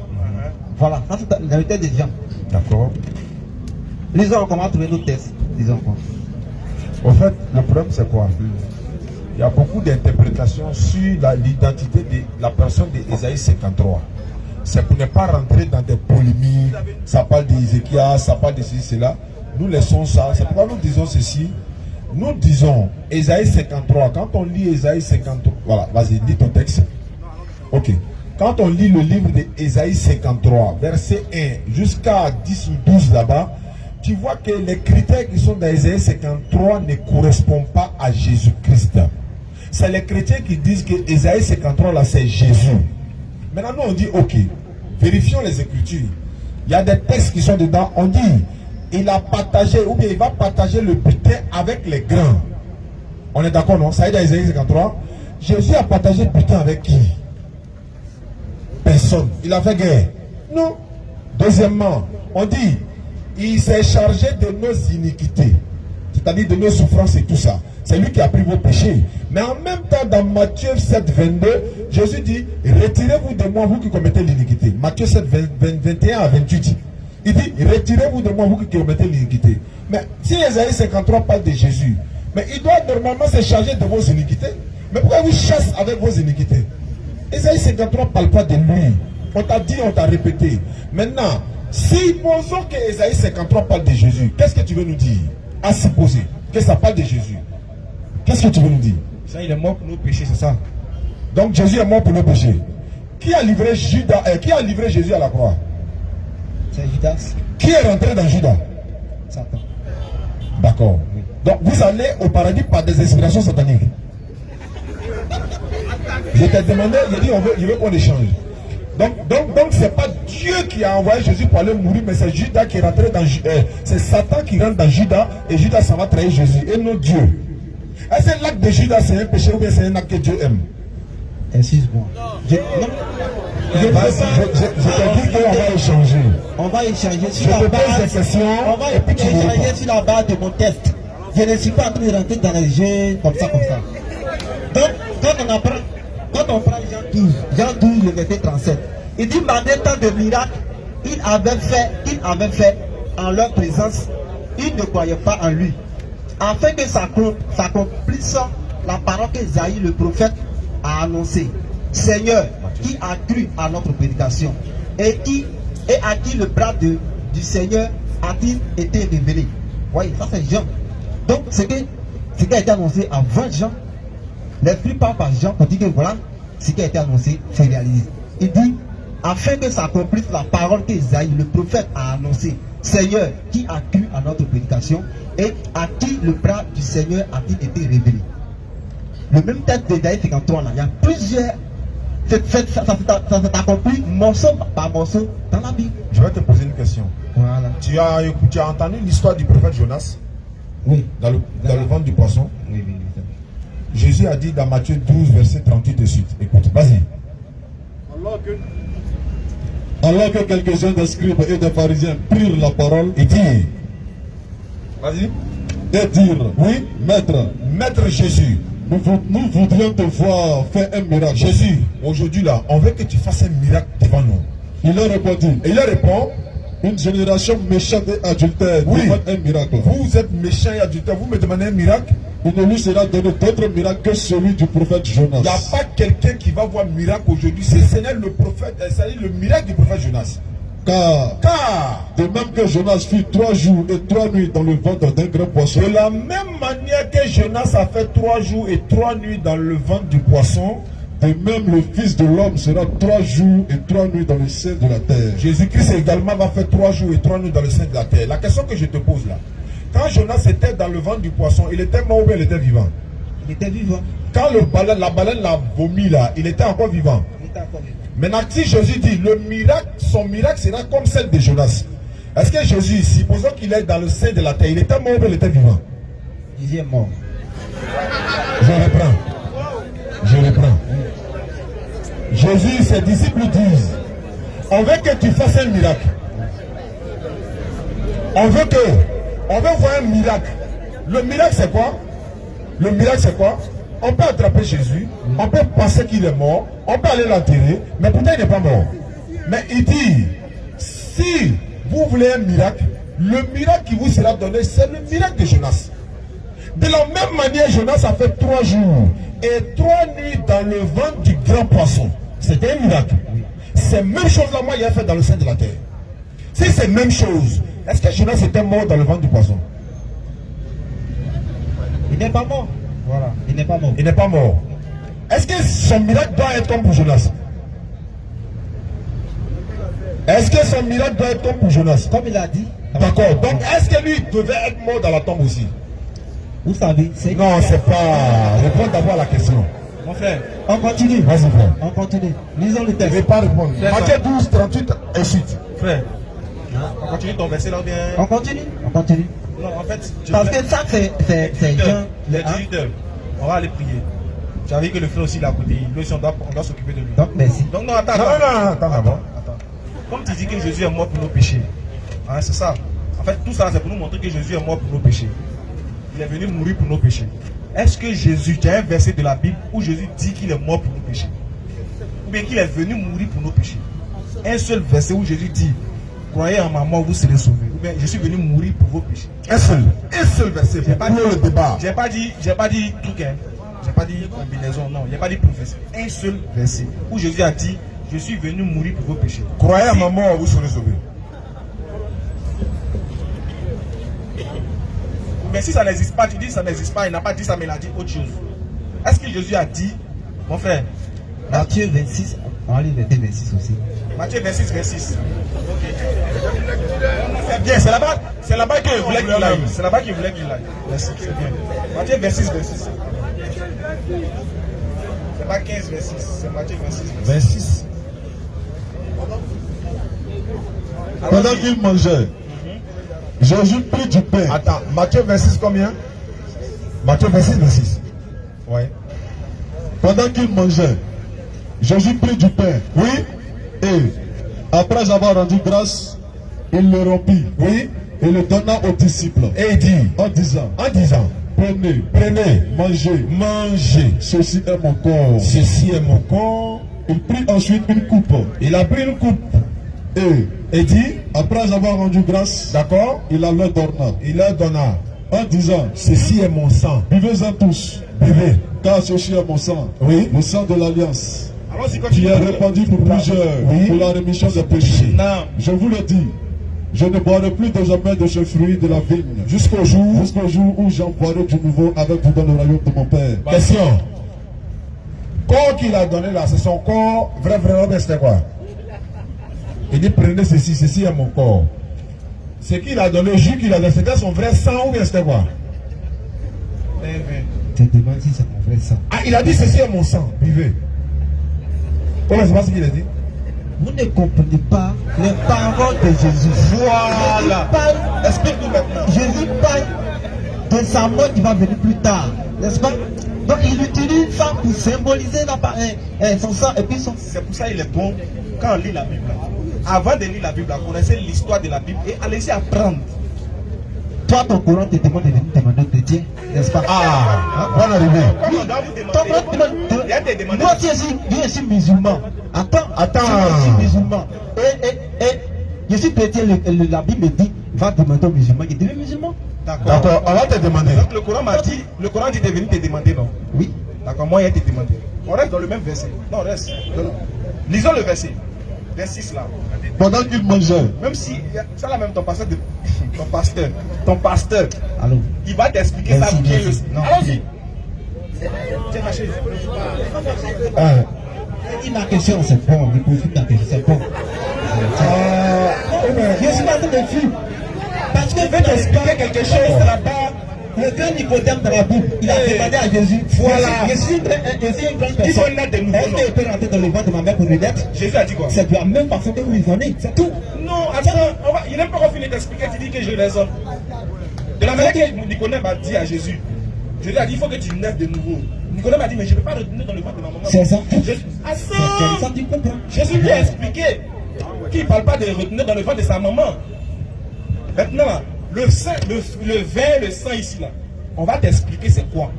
Voilà, ça c'est dans le texte de Jean. D'accord. Lisons comment trouver nos textes. Disons quoi. En fait, le problème c'est quoi? Il y a beaucoup d'interprétations sur l'identité de la personne d'Ésaïe 53. C'est pour ne pas rentrer dans des polémiques. Ça parle d'Ézéchias, ça parle de ceci, cela. Nous laissons ça. C'est pourquoi nous disons ceci. Nous disons Ésaïe 53. Quand on lit Ésaïe 53, voilà, vas-y, lis ton texte. Ok. Quand on lit le livre d'Ésaïe 53, verset 1 jusqu'à 10 ou 12 là-bas, tu vois que les critères qui sont dans Ésaïe 53 ne correspondent pas à Jésus-Christ. C'est les chrétiens qui disent que Ésaïe 53 là c'est Jésus. Maintenant nous on dit ok, vérifions les Écritures. Il y a des textes qui sont dedans, on dit il a partagé ou bien il va partager le butin avec les grands. On est d'accord non? Ça est dans Ésaïe 53. Jésus a partagé le butin avec qui? Personne. Il a fait guerre? Non. Deuxièmement, on dit il s'est chargé de nos iniquités, c'est-à-dire de nos souffrances et tout ça. C'est lui qui a pris vos péchés. Mais en même temps, dans Matthieu 7, 22, Jésus dit retirez-vous de moi, vous qui commettez l'iniquité. Matthieu 7, 21 à 28. Il dit retirez-vous de moi, vous qui commettez l'iniquité. Mais si Ésaïe 53 parle de Jésus, mais il doit normalement se charger de vos iniquités. Mais pourquoi vous chassez avec vos iniquités? Ésaïe 53 ne parle pas de lui. On t'a dit, on t'a répété. Maintenant, supposons que Ésaïe 53 parle de Jésus, qu'est-ce que tu veux nous dire? À supposer que ça parle de Jésus. Qu'est-ce que tu veux nous dire? Ça, il est mort pour nos péchés, c'est ça. Donc Jésus est mort pour nos péchés. Qui a livré Jésus à la croix? C'est Judas. Qui est rentré dans Judas? Satan. D'accord. Oui. Donc vous allez au paradis par des inspirations sataniques. Je t'ai demandé, il veut qu'on échange. Donc c'est pas Dieu qui a envoyé Jésus pour aller mourir, mais c'est Judas qui est rentré dans c'est Satan qui rentre dans Judas et Judas ça va trahir Jésus et non Dieu. Est-ce que l'acte de Judas c'est un péché ou bien c'est un acte que Dieu aime? Excuse-moi. Je t'ai dit qu'on va échanger. On va échanger sur je la te base. pose des questions. On va échanger sur la base de mon test. Je ne suis pas en train de rentrer dans les jeux comme ça. Donc, quand on prend Jean 12, le verset 37, il dit malgré tant de miracles qu'il avait fait en leur présence, ils ne croyaient pas en lui. Afin que s'accomplisse la parole qu'Ésaïe le prophète a annoncée. Seigneur, qui a cru à notre prédication et à qui le bras du Seigneur a-t-il été révélé? Oui, ça c'est Jean. Donc ce qui a été annoncé avant Jean, l'Esprit parle par Jean pour dire que voilà, ce qui a été annoncé se réalise. Il dit, afin que s'accomplisse la parole qu'Ésaïe le prophète a annoncée. Seigneur, qui a cru à notre prédication et à qui le bras du Seigneur a-t-il été révélé? Le même texte d'Ésaïe 53 là, il y a plusieurs. Ça s'est accompli morceau par morceau dans la Bible. Je vais te poser une question. Voilà. Tu as entendu l'histoire du prophète Jonas? Oui. Dans le ventre du poisson? Oui. Jésus a dit dans Matthieu 12, verset 38 de suite. Écoute, vas-y. Alors que quelques-uns des scribes et des pharisiens prirent la parole et dirent, vas-y, et dirent, oui, maître Jésus, nous voudrions te voir faire un miracle. Jésus, aujourd'hui là, on veut que tu fasses un miracle devant nous. Il leur répondit, et il leur répond, Une génération méchante et adultère demande un miracle. Vous êtes méchant et adultère, vous me demandez un miracle. Il ne lui sera donné d'autre miracle que celui du prophète Jonas. Il n'y a pas quelqu'un qui va voir miracle aujourd'hui. Si ce n'est le prophète, c'est-à-dire le miracle du prophète Jonas. Car de même que Jonas fut 3 jours et 3 nuits dans le ventre d'un grand poisson. De la même manière que Jonas a fait 3 jours et 3 nuits dans le ventre du poisson, de même le Fils de l'homme sera 3 jours et 3 nuits dans le sein de la terre. Jésus-Christ également va faire 3 jours et 3 nuits dans le sein de la terre. La question que je te pose là, quand Jonas était dans le ventre du poisson, il était mort ou bien il était vivant? Il était vivant. Quand la baleine l'a vomi là, il était encore vivant. Il était encore vivant. Maintenant, si Jésus dit, son miracle sera comme celle de Jonas. Est-ce que Jésus, supposons qu'il est dans le sein de la terre, il était mort ou bien il était vivant? Il est mort. Je reprends. Jésus, ses disciples disent, on veut que tu fasses un miracle. On veut voir un miracle. Le miracle c'est quoi? Le miracle c'est quoi? On peut attraper Jésus, on peut penser qu'il est mort, on peut aller l'enterrer, mais pourtant il n'est pas mort. Mais il dit, si vous voulez un miracle, le miracle qui vous sera donné, c'est le miracle de Jonas. De la même manière, Jonas a fait 3 jours et 3 nuits dans le ventre du grand poisson. C'était un miracle. Ces mêmes choses-là, moi, il a fait dans le sein de la terre. Si c'est la même chose, est-ce que Jonas était mort dans le ventre du poisson? Il n'est pas mort. Voilà. Il n'est pas mort. Il n'est pas mort. Est-ce que son miracle doit être comme pour Jonas? Est-ce que son miracle doit être comme pour Jonas? Comme il a dit. D'accord. Donc, est-ce que lui devait être mort dans la tombe aussi? Vous savez, non, c'est pas. Réponds d'abord à la question. Mon frère, on continue. Vas-y, frère. On continue. Lisons le texte. Je ne vais pas répondre. Matthieu 12, 38 et suite. Frère, on continue ton verset là ou bien. On continue. On continue. Non, en fait. Parce que ça, c'est Jean. Les 18h. On va aller prier. Tu as vu que le frère aussi, il est à côté. Lui aussi, on doit s'occuper de lui. Donc, merci. Donc, non, attends. Attends. Comme tu dis que Jésus est mort pour nos péchés. Hein, c'est ça. En fait, tout ça, c'est pour nous montrer que Jésus est mort pour nos péchés. Il est venu mourir pour nos péchés. Est-ce que Jésus, tu as un verset de la Bible où Jésus dit qu'il est mort pour nos péchés? Ou bien qu'il est venu mourir pour nos péchés? Un seul verset où Jésus dit, croyez en ma mort, vous serez sauvés. Ou bien je suis venu mourir pour vos péchés. Un seul verset. J'ai pas dit le débat. J'ai pas dit truc, hein. J'ai pas dit combinaison, non. J'ai pas dit prophétie. Un seul verset où Jésus a dit, je suis venu mourir pour vos péchés. Croyez en ma mort, vous serez sauvés. Mais si ça n'existe pas, tu dis ça n'existe pas, il n'a pas dit ça, mais il a dit autre chose. Est-ce que Jésus a dit, mon frère? Matthieu 26, on va lire Matthieu 26 aussi. Matthieu 26, 26. Ok. C'est bien, c'est là-bas qu'il voulait qu'il aille. C'est là-bas qu'il voulait qu'il aille. Merci, c'est bien. Matthieu 26, 26. C'est pas 15, 26, c'est Matthieu 26, 26. Pendant qu'il mangeait, Jésus prit du pain. Attends, Matthieu 26 combien? Matthieu 26, 26. Ouais. Pendant qu'il mangeait, Jésus prit du pain. Oui. Et après avoir rendu grâce, il le rompit. Oui. Et le donna aux disciples. Et il dit, en disant, prenez, mangez. Ceci est mon corps. Ceci est mon corps. Il prit ensuite une coupe. Il a pris une coupe. Et dit, après avoir rendu grâce, d'accord, il la leur donna. En disant, ceci est mon sang. Buvez-en tous. Buvez. Car ceci est mon sang. Oui. Le sang de l'alliance. Qui est répandu pour plusieurs. Oui. Pour la rémission des péchés. Non. Je vous le dis. Je ne boirai plus désormais de ce fruit de la vigne. Jusqu'au jour où j'en boirai du nouveau avec vous dans le royaume de mon Père. Question. Corps qu'il a donné là, c'est son corps. Vrai, c'était quoi? Il dit prenez ceci est mon corps. Ce qu'il a donné, le jus qu'il a donné, c'était son vrai sang ou bien c'était quoi? Je te demande si c'est mon vrai sang. Ah, il a dit ceci est mon sang, buvez. Comment c'est pas ce qu'il a dit? Vous ne comprenez pas les paroles de Jésus. Voilà. Explique-nous maintenant. Jésus parle de sa mort qui va venir plus tard. N'est-ce pas? Donc il utilise ça pour symboliser son sang et puis son... C'est pour ça qu'il est bon quand on lit la Bible. Avant de lire la Bible, connaissez l'histoire de la Bible et allez-y apprendre. Toi, ton courant te demande de venir demander de Dieu, n'est-ce pas? Ah, bonne arrivée. Oui, on doit vous demander. Il y a des demandes. Moi, je suis musulman. Attends. Je suis musulman. Et Je suis chrétien, la Bible me dit, va demander aux musulmans. Il devient musulman. D'accord, on va te demander. Donc le Coran m'a dit, le Coran dit de venir te demander, non? Oui. D'accord, moi, il te demandé. On reste dans le même verset. Non, reste. Lisons le verset. 26 là. Pendant qu'il mangeait, Même si, ça là même ton pasteur, ton pasteur, Allô. il va t'expliquer ça bien. Allons-y. Tiens, ma chaise. Ma question, c'est bon. Il profite de la question, c'est bon. Je suis pas de fou. Parce que je vais t'expliquer quelque chose là-bas. Le grand Nicodème dans la Bible, il a demandé à Jésus. Voilà. Je suis une grande personne. Il faut naître de nouveau. Est-ce que je peux rentrer dans le ventre de ma mère pour naître? Jésus a dit quoi? C'est de la même façon que vous les en êtes. C'est tout. Non, attends, il n'est pas encore fini d'expliquer. Tu dis que je raisonne. De la manière que Nicodème a dit à Jésus, Jésus a dit il faut que tu naisses de nouveau. Nicodème a dit mais je ne peux pas retourner dans le ventre de ma maman. C'est ça. Ça tu comprends? Jésus lui a expliqué qu'il ne parle pas de retourner dans le ventre de sa maman. Maintenant, le sang, le vin, le sang ici là, on va t'expliquer c'est quoi.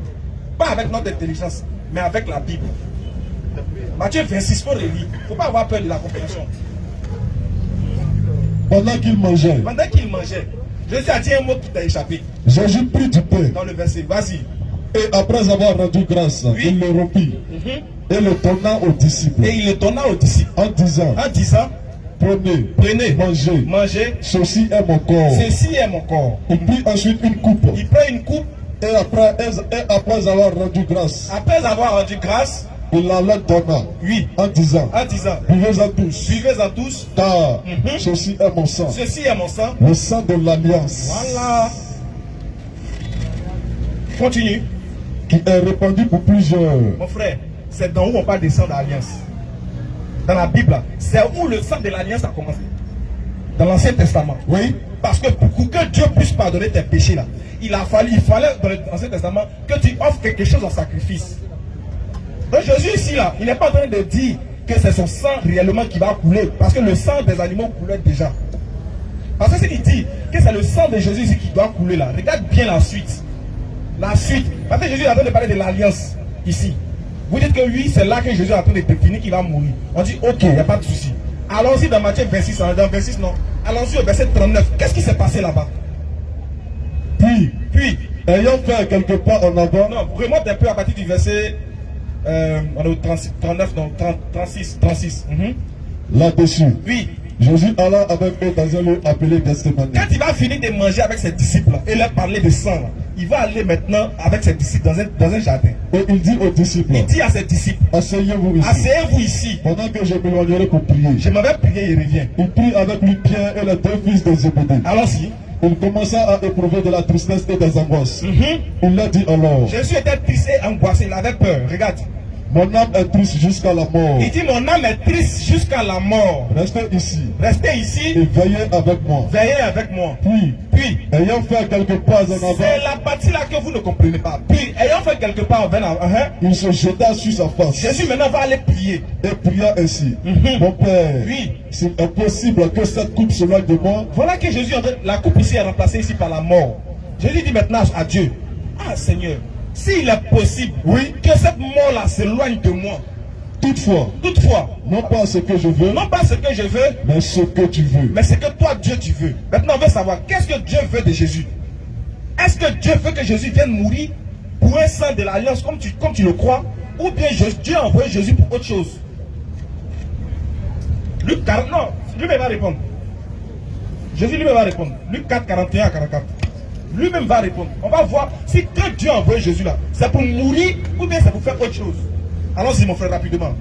Pas avec notre intelligence, mais avec la Bible. Matthieu 26, faut relire. Il ne faut pas avoir peur de la compréhension. pendant qu'il mangeait, Pendant qu'il mangeait, Jésus a dit un mot qui t'a échappé. Jésus prit du pain Dans le verset, vas-y. et après avoir rendu grâce, Oui. il le rompit et le donna aux disciples Et il le donna aux disciples en disant, prenez, mangez, ceci est mon corps. Ceci est mon corps. Il prit ensuite une coupe Il prend une coupe. et après avoir rendu grâce, Après avoir rendu grâce, il la leur donna oui, en disant, en disant, buvez-en tous, buvez-en tous, car Mhm. ceci est mon sang, ceci est mon sang. le sang de l'alliance, Voilà. Continue. qui est répandu pour plusieurs. Mon frère, c'est dans où on parle des sangs d'alliance. Dans la Bible, c'est où le sang de l'alliance a commencé. Dans l'Ancien Testament. Oui, Parce que pour que Dieu puisse pardonner tes péchés là, il fallait dans l'Ancien Testament que tu offres quelque chose en sacrifice. Donc Jésus ici là, il n'est pas en train de dire que c'est son sang réellement qui va couler. Parce que le sang des animaux coulait déjà. Parce que s'il dit que c'est le sang de Jésus ici qui doit couler là, regarde bien la suite. La suite. Parce que Jésus est en train de parler de l'alliance ici. Vous dites que oui, c'est là que Jésus est en train de définir qu'il va mourir. On dit ok, il n'y a pas de souci. Allons-y dans Matthieu 26, dans 26 non. Allons-y au verset 39. Qu'est-ce qui s'est passé là-bas? Puis, ayant fait quelque part en avant, non, remonte un peu à partir du verset on est au 39, non, 36. là-dessus, Oui. Jésus alla avec eux dans un lieu appelé Gethsémani. Quand il va finir de manger avec ses disciples et leur parler de sang, là, il va aller maintenant avec ses disciples dans un jardin. Et il dit aux disciples, Il dit à ses disciples, asseyez-vous ici, asseyez-vous ici. pendant que je m'éloignerai pour prier. Je m'en vais prier, il revient. Il prit avec lui Pierre et les deux fils de Zébédée. Allons-y. Il commença à éprouver de la tristesse et des angoisses. Il leur dit alors, Jésus était triste et angoissé, il avait peur. Regarde. mon âme est triste jusqu'à la mort. Il dit mon âme est triste jusqu'à la mort. Restez ici Restez et ici, veillez avec moi. veillez avec moi. Puis, Ayant fait quelques pas en avant, c'est la partie là que vous ne comprenez pas. Puis, ayant fait quelque part en avant, il se jeta sur sa face Jésus maintenant va aller prier. et pria ainsi. Mon Père, Oui. s'il est possible que cette coupe s'éloigne de moi, Voilà que Jésus, la coupe ici est remplacée ici par la mort. Jésus dit maintenant à Dieu, ah Seigneur, s'il est possible, oui, que cette mort-là s'éloigne de moi. toutefois, non pas ce que je veux, Non pas ce que je veux, mais ce que tu veux. mais ce que toi, Dieu, tu veux. Maintenant, on veut savoir, qu'est-ce que Dieu veut de Jésus? Est-ce que Dieu veut que Jésus vienne mourir pour un sang de l'alliance comme tu le crois? Ou bien Dieu a envoyé Jésus pour autre chose? Luc 40, non, lui-même va répondre. Jésus lui-même va répondre. Luc 4, 41 à 44. Lui-même va répondre. On va voir si que Dieu a envoyé Jésus là, c'est pour mourir ou bien c'est pour faire autre chose. Allons-y mon frère rapidement.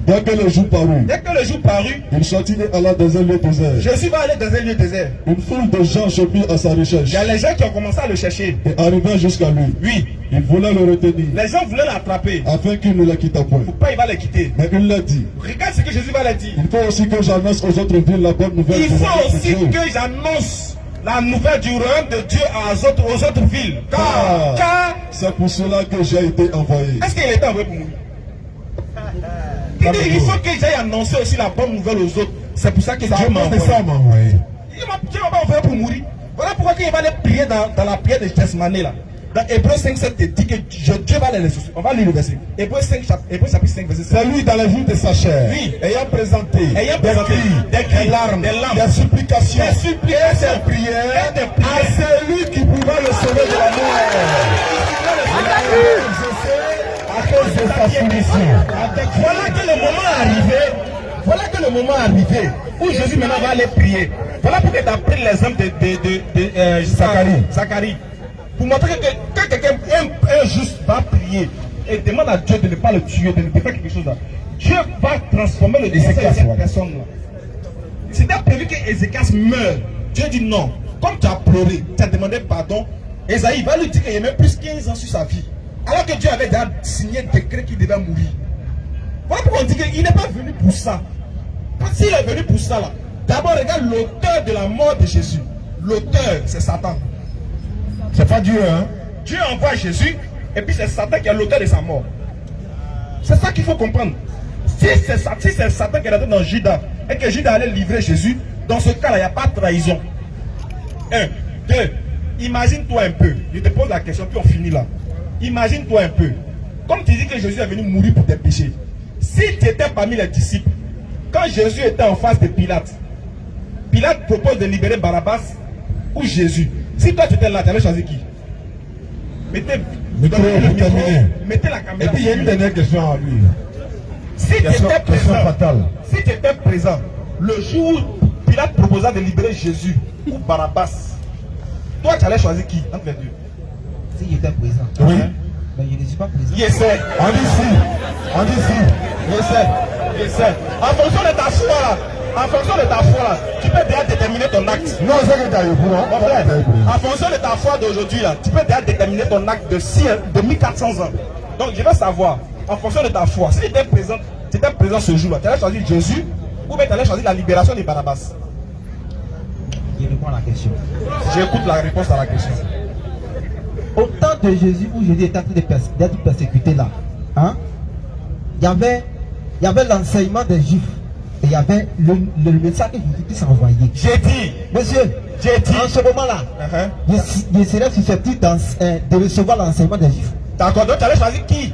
Dès que le jour parut, Dès que le jour parut, il sortit et alla dans un lieu désert. Jésus va aller dans un lieu désert. Une foule de gens se mit à sa recherche Il y a les gens qui ont commencé à le chercher. et arrivèrent jusqu'à lui. Oui, Ils voulaient le retenir les gens voulaient l'attraper. afin qu'il ne les quittât point. Pourquoi il va les quitter? Mais il leur dit, Regarde ce que Jésus va leur dire. il faut aussi que j'annonce aux autres villes la bonne nouvelle. Il du faut royaume de aussi Dieu. que j'annonce la nouvelle du royaume de Dieu aux autres villes. Car C'est pour cela que j'ai été envoyé. est-ce qu'il était envoyé pour mourir? Il faut que j'aille annoncer aussi la bonne nouvelle aux autres. C'est pour ça que Dieu m'a envoyé. ça m'a envoyé. Dieu m'a pas envoyé pour mourir. Voilà pourquoi il va aller prier dans la prière de Gethsémani là. Dans Hébreux 5, 7 te dit que Dieu va les ressusciter. On va lire le verset. Hébreux chapitre 5, verset 7. C'est lui dans les jours de sa chair, Oui. ayant présenté des cris, des larmes, des supplications, et des prières à celui qui pouvait le sauver de la mort. À cause de sa soumission. Voilà que le moment est arrivé. Voilà que le moment est arrivé où Jésus maintenant va aller prier. Voilà pourquoi tu as pris l'exemple de Zacharie. Pour montrer que quand quelqu'un, un juste, va prier et demande à Dieu de ne pas le tuer, de ne pas faire quelque chose là, Dieu va transformer le destin de cette personne-là. C'était prévu que Ézéchias meure. Dieu dit non. Comme tu as pleuré, tu as demandé pardon, Esaïe va lui dire qu'il y a même plus 15 ans sur sa vie. Alors que Dieu avait déjà signé un décret qu'il devait mourir. Voilà pourquoi on dit qu'il n'est pas venu pour ça. Parce qu'il est venu pour ça là. D'abord, regarde l'auteur de la mort de Jésus. L'auteur, c'est Satan. C'est pas Dieu, hein? Dieu envoie Jésus, et puis c'est Satan qui est l'auteur de sa mort. C'est ça qu'il faut comprendre. Si c'est Satan qui est rentré dans Judas, et que Judas allait livrer Jésus, dans ce cas-là, il n'y a pas de trahison. 1, 2, imagine-toi un peu. Je te pose la question, puis on finit là. Imagine-toi un peu. Comme tu dis que Jésus est venu mourir pour tes péchés. Si tu étais parmi les disciples, quand Jésus était en face de Pilate, Pilate propose de libérer Barabbas ou Jésus. Si toi tu étais là, tu allais choisir qui? Mettez la caméra. Et puis il y a une dernière question à lui. Si tu étais présent, le jour où Pilate proposa de libérer Jésus ou Barabbas, toi tu allais choisir qui entre les deux? Si j'étais présent. Oui. Mais je ne suis pas présent. Yes, sir. On dit si. Yes, sir. Yes, sir. En fonction de ta foi là, tu peux déjà déterminer ton acte. Non, c'est que tu as eu pour moi. En fonction de ta foi d'aujourd'hui là, tu peux déjà déterminer ton acte de 1400 ans. Donc je veux savoir, en fonction de ta foi, si tu étais présent ce jour-là, tu allais choisir Jésus ou bien tu allais choisir la libération de Barabbas? Je réponds à la question. J'écoute la réponse à la question. Au temps de Jésus, où Jésus était en train d'être persécuté là, hein, il y avait l'enseignement des Juifs et il y avait le message que Jésus envoyé. J'ai dit, monsieur, en ce moment-là, je serais susceptible de recevoir l'enseignement des Juifs. D'accord, donc tu allais choisir qui?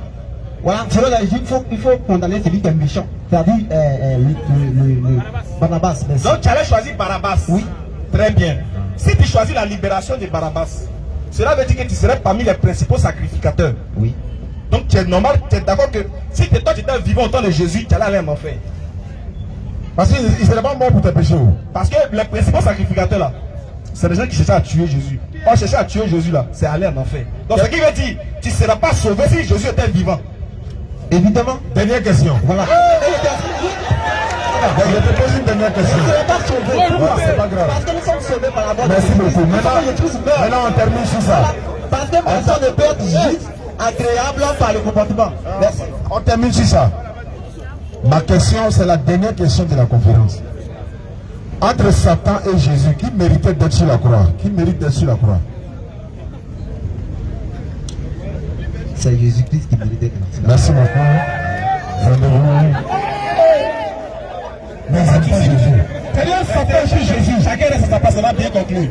Voilà, selon les Juifs, il faut condamner celui qui est méchant, c'est-à-dire le Barabbas. Donc tu allais choisir Barabbas? Oui. Très bien. Si tu choisis la libération de Barabbas, cela veut dire que tu serais parmi les principaux sacrificateurs. Oui. Donc tu es normal, tu es d'accord que si toi tu étais vivant au temps de Jésus, tu allais aller en enfer. Parce qu'il ne serait pas mort pour tes péchés. Parce que les principaux sacrificateurs là, c'est les gens qui cherchaient à tuer Jésus. On cherchait à tuer Jésus là, c'est aller en enfer. Donc ce qui veut dire, tu ne seras pas sauvé si Jésus était vivant. Évidemment. Dernière question. Voilà. Je te pose une dernière question. Je ne serai pas sauvé. Voilà, c'est pas grave. Parce que nous sommes sauvés par la mort de Merci Jésus. beaucoup. Maintenant, on termine sur ça. Voilà. Parce que personne ne peut être juste agréable par le comportement. Merci. On termine sur ça. Ma question, c'est la dernière question de la conférence. Entre Satan et Jésus, qui méritait d'être sur la croix? Qui mérite d'être sur la croix? C'est Jésus-Christ qui mérite d'être sur la croix. Merci beaucoup. Rendez-vous. Mais c'est pas Jésus. C'est-à-dire Satan et Jésus, chacun reste à sa place, on va bien conclure.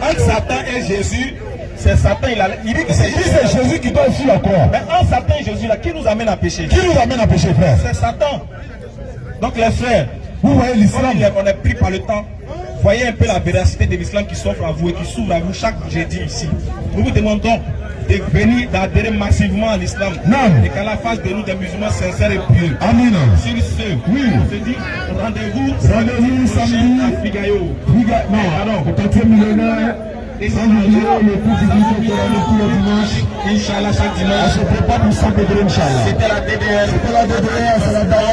Entre Satan et Jésus, c'est Satan, il dit que c'est Jésus qui doit être sur la croix. Mais entre Satan et Jésus, là, qui nous amène à pécher? Qui nous amène à pécher, frère? C'est Satan. Donc les frères, vous voyez l'islam, on est pris par le temps. Voyez un peu la véracité de l'islam qui s'offre à vous et qui s'ouvre à vous chaque jeudi ici. Nous vous demandons de venir d'adhérer massivement à l'islam et qu'à la face de nous des musulmans sincères et pieux. Amen. Sur ce, oui. On se dit rendez-vous samedi à Figayo. Non, alors, au 4e millénaire. Et sans oublier le plus difficile pour le dimanche. Inch'Allah, chaque dimanche. On se prépare pour Saint Pedro, Inch'Allah. C'était la DDR. C'est la DDR, c'est la Dawa,